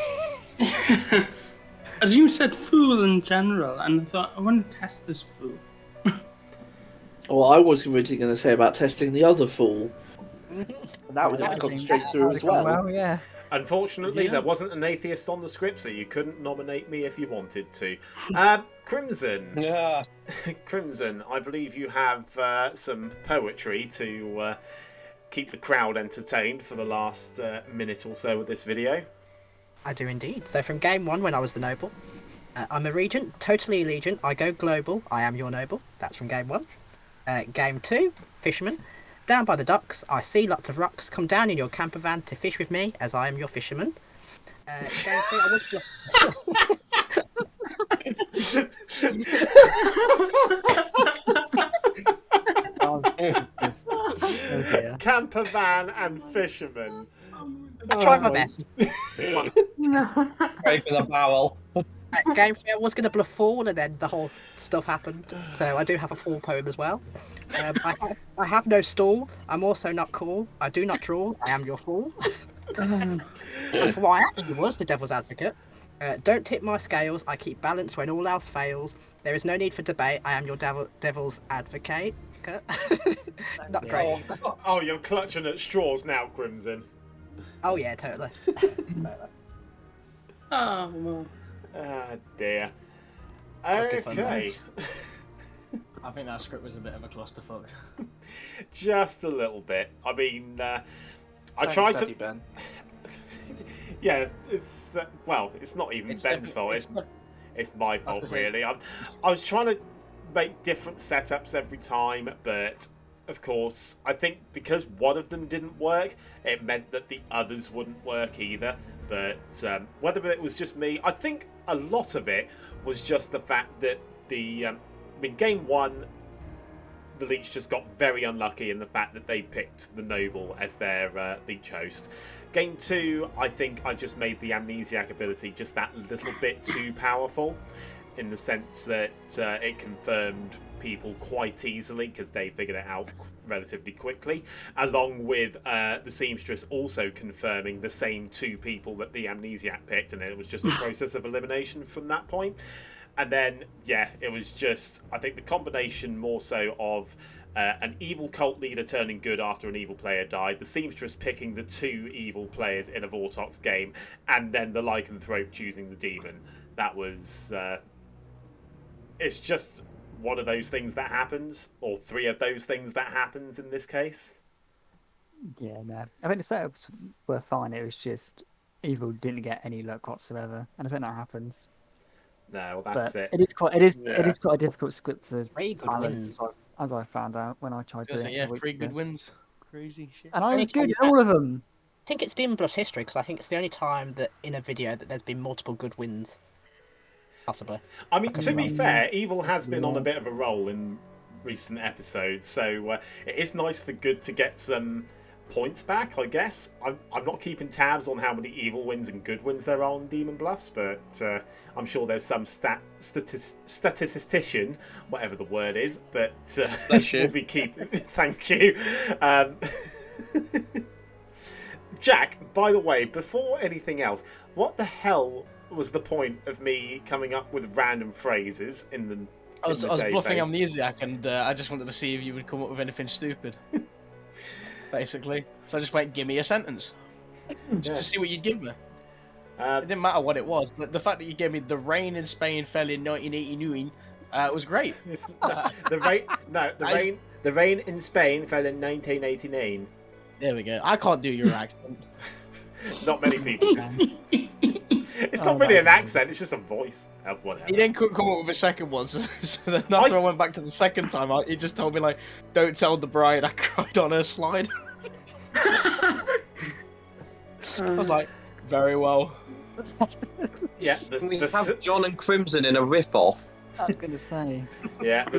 As you said, fool in general, and I thought I want to test this fool. Well, I was originally going to say about testing the other fool. And that would have gone straight through as well. Yeah. Unfortunately, Yeah. there wasn't an atheist on the script, so you couldn't nominate me if you wanted to. Crimson. Yeah. Crimson, I believe you have some poetry to keep the crowd entertained for the last minute or so of this video. I do indeed. So from game 1, when I was the noble, I'm a regent, totally allegiant. I go global. I am your noble. That's from game 1. Game 2, fisherman. Down by the docks, I see lots of rocks. Come down in your camper van to fish with me, as I am your fisherman. Game 3, I would. I was just Oh dear. Camper van and fisherman. I tried my best. Pray for the bowel. Game 3, I was going to bluff fall, and then the whole stuff happened. So I do have a fall poem as well. I have no stall. I'm also not cool. I do not draw. I am your fool. And for what I actually was, the devil's advocate. Don't tip my scales. I keep balance when all else fails. There is no need for debate. I am your devil's advocate. Not great. Oh, you're clutching at straws now, Crimson. Oh yeah, totally. Oh, well. Ah, dear. was good fun, Okay. I think that script was a bit of a clusterfuck. Just a little bit. I mean, I Thanks, tried to. Daddy Ben. Yeah, it's well, it's not even Ben's fault. It's my fault, gonna say- really. I was trying to make different setups every time, but of course, I think because one of them didn't work, it meant that the others wouldn't work either. But whether it was just me, I think a lot of it was just the fact that game 1, the Leech just got very unlucky in the fact that they picked the Noble as their Leech host. Game 2, I think I just made the Amnesiac ability just that little bit too powerful, in the sense that it confirmed people quite easily because they figured it out relatively quickly, along with the Seamstress also confirming the same 2 people that the Amnesiac picked, and it was just a process of elimination from that point. And then, yeah, it was just, I think the combination more so of an evil cult leader turning good after an evil player died, the Seamstress picking the 2 evil players in a Vortox game, and then the Lycanthrope choosing the demon. That was... it's just one of those things that happens, or 3 of those things that happens in this case. Yeah, no. I think the setups were fine. It was just evil didn't get any luck whatsoever, and I think that happens. No, well, that's But it. it is quite a difficult script to Very good balance, wins. as I found out when I tried doing it. Yeah, a week 3 good ago. wins. Crazy shit. And I Any was good times at all of them. I think it's Demon Bluff's history because I think it's the only time that in a video that there's been multiple good wins. Possibly. I mean, to be fair, Evil has been on a bit of a roll in recent episodes, so it is nice for Good to get some points back, I guess. I'm not keeping tabs on how many Evil wins and Good wins there are on Demon Bluffs, but I'm sure there's some statistician, whatever the word is, that will be keeping... Thank you. Jack, by the way, before anything else, what the hell was the point of me coming up with random phrases in the I was database? bluffing Amnesiac, and I just wanted to see if you would come up with anything stupid. Basically. So I just went, give me a sentence. Just to see what you'd give me. It didn't matter what it was, but the fact that you gave me the rain in Spain fell in 1989 was great. The rain in Spain fell in 1989. There we go. I can't do your accent. Not many people can. It's not really an accent, it's just a voice. Whatever. He then couldn't come up with a second one, so then after I went back to the second time, he just told me, like, don't tell the bride I cried on her slide. I was like, very well. Yeah, We have John and Crimson in a riff-off. I was going to say. Yeah, the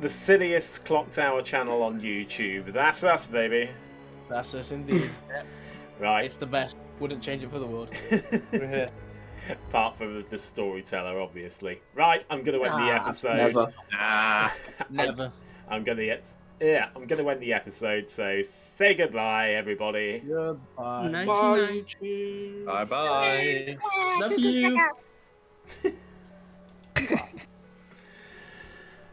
silliest Clocktower channel on YouTube. That's us, baby. That's us indeed. Right. It's the best. Wouldn't change it for the world. We're here. Apart from the storyteller, obviously. Right, I'm going to end the episode. Never. I'm going to end the episode. So say goodbye, everybody. Goodbye. Nighty-night. Bye-bye. Love you.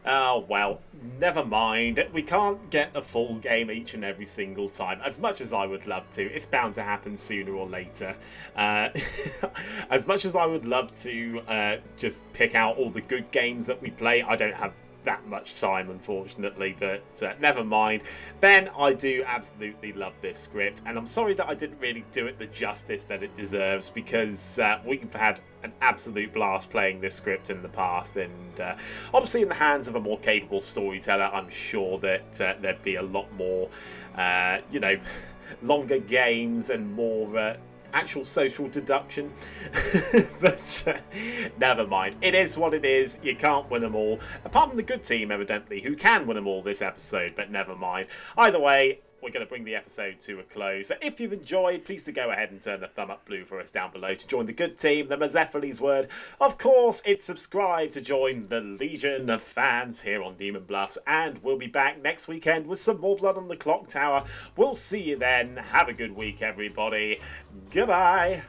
Oh, well, never mind. We can't get the full game each and every single time. As much as I would love to, it's bound to happen sooner or later. As much as I would love to just pick out all the good games that we play, I don't have that much time, unfortunately, but never mind. Ben, I do absolutely love this script, and I'm sorry that I didn't really do it the justice that it deserves, because we've had an absolute blast playing this script in the past, and obviously in the hands of a more capable storyteller, I'm sure that there'd be a lot more, longer games and more actual social deduction. But never mind. It is what it is. You can't win them all. Apart from the good team, evidently, who can win them all this episode, but never mind. Either way, we're going to bring the episode to a close. So if you've enjoyed, please do go ahead and turn the thumb up blue for us down below to join the good team, the Mazephiles word. Of course, it's subscribe to join the legion of fans here on Demon Bluffs, and we'll be back next weekend with some more Blood on the Clocktower. We'll see you then. Have a good week, everybody. Goodbye.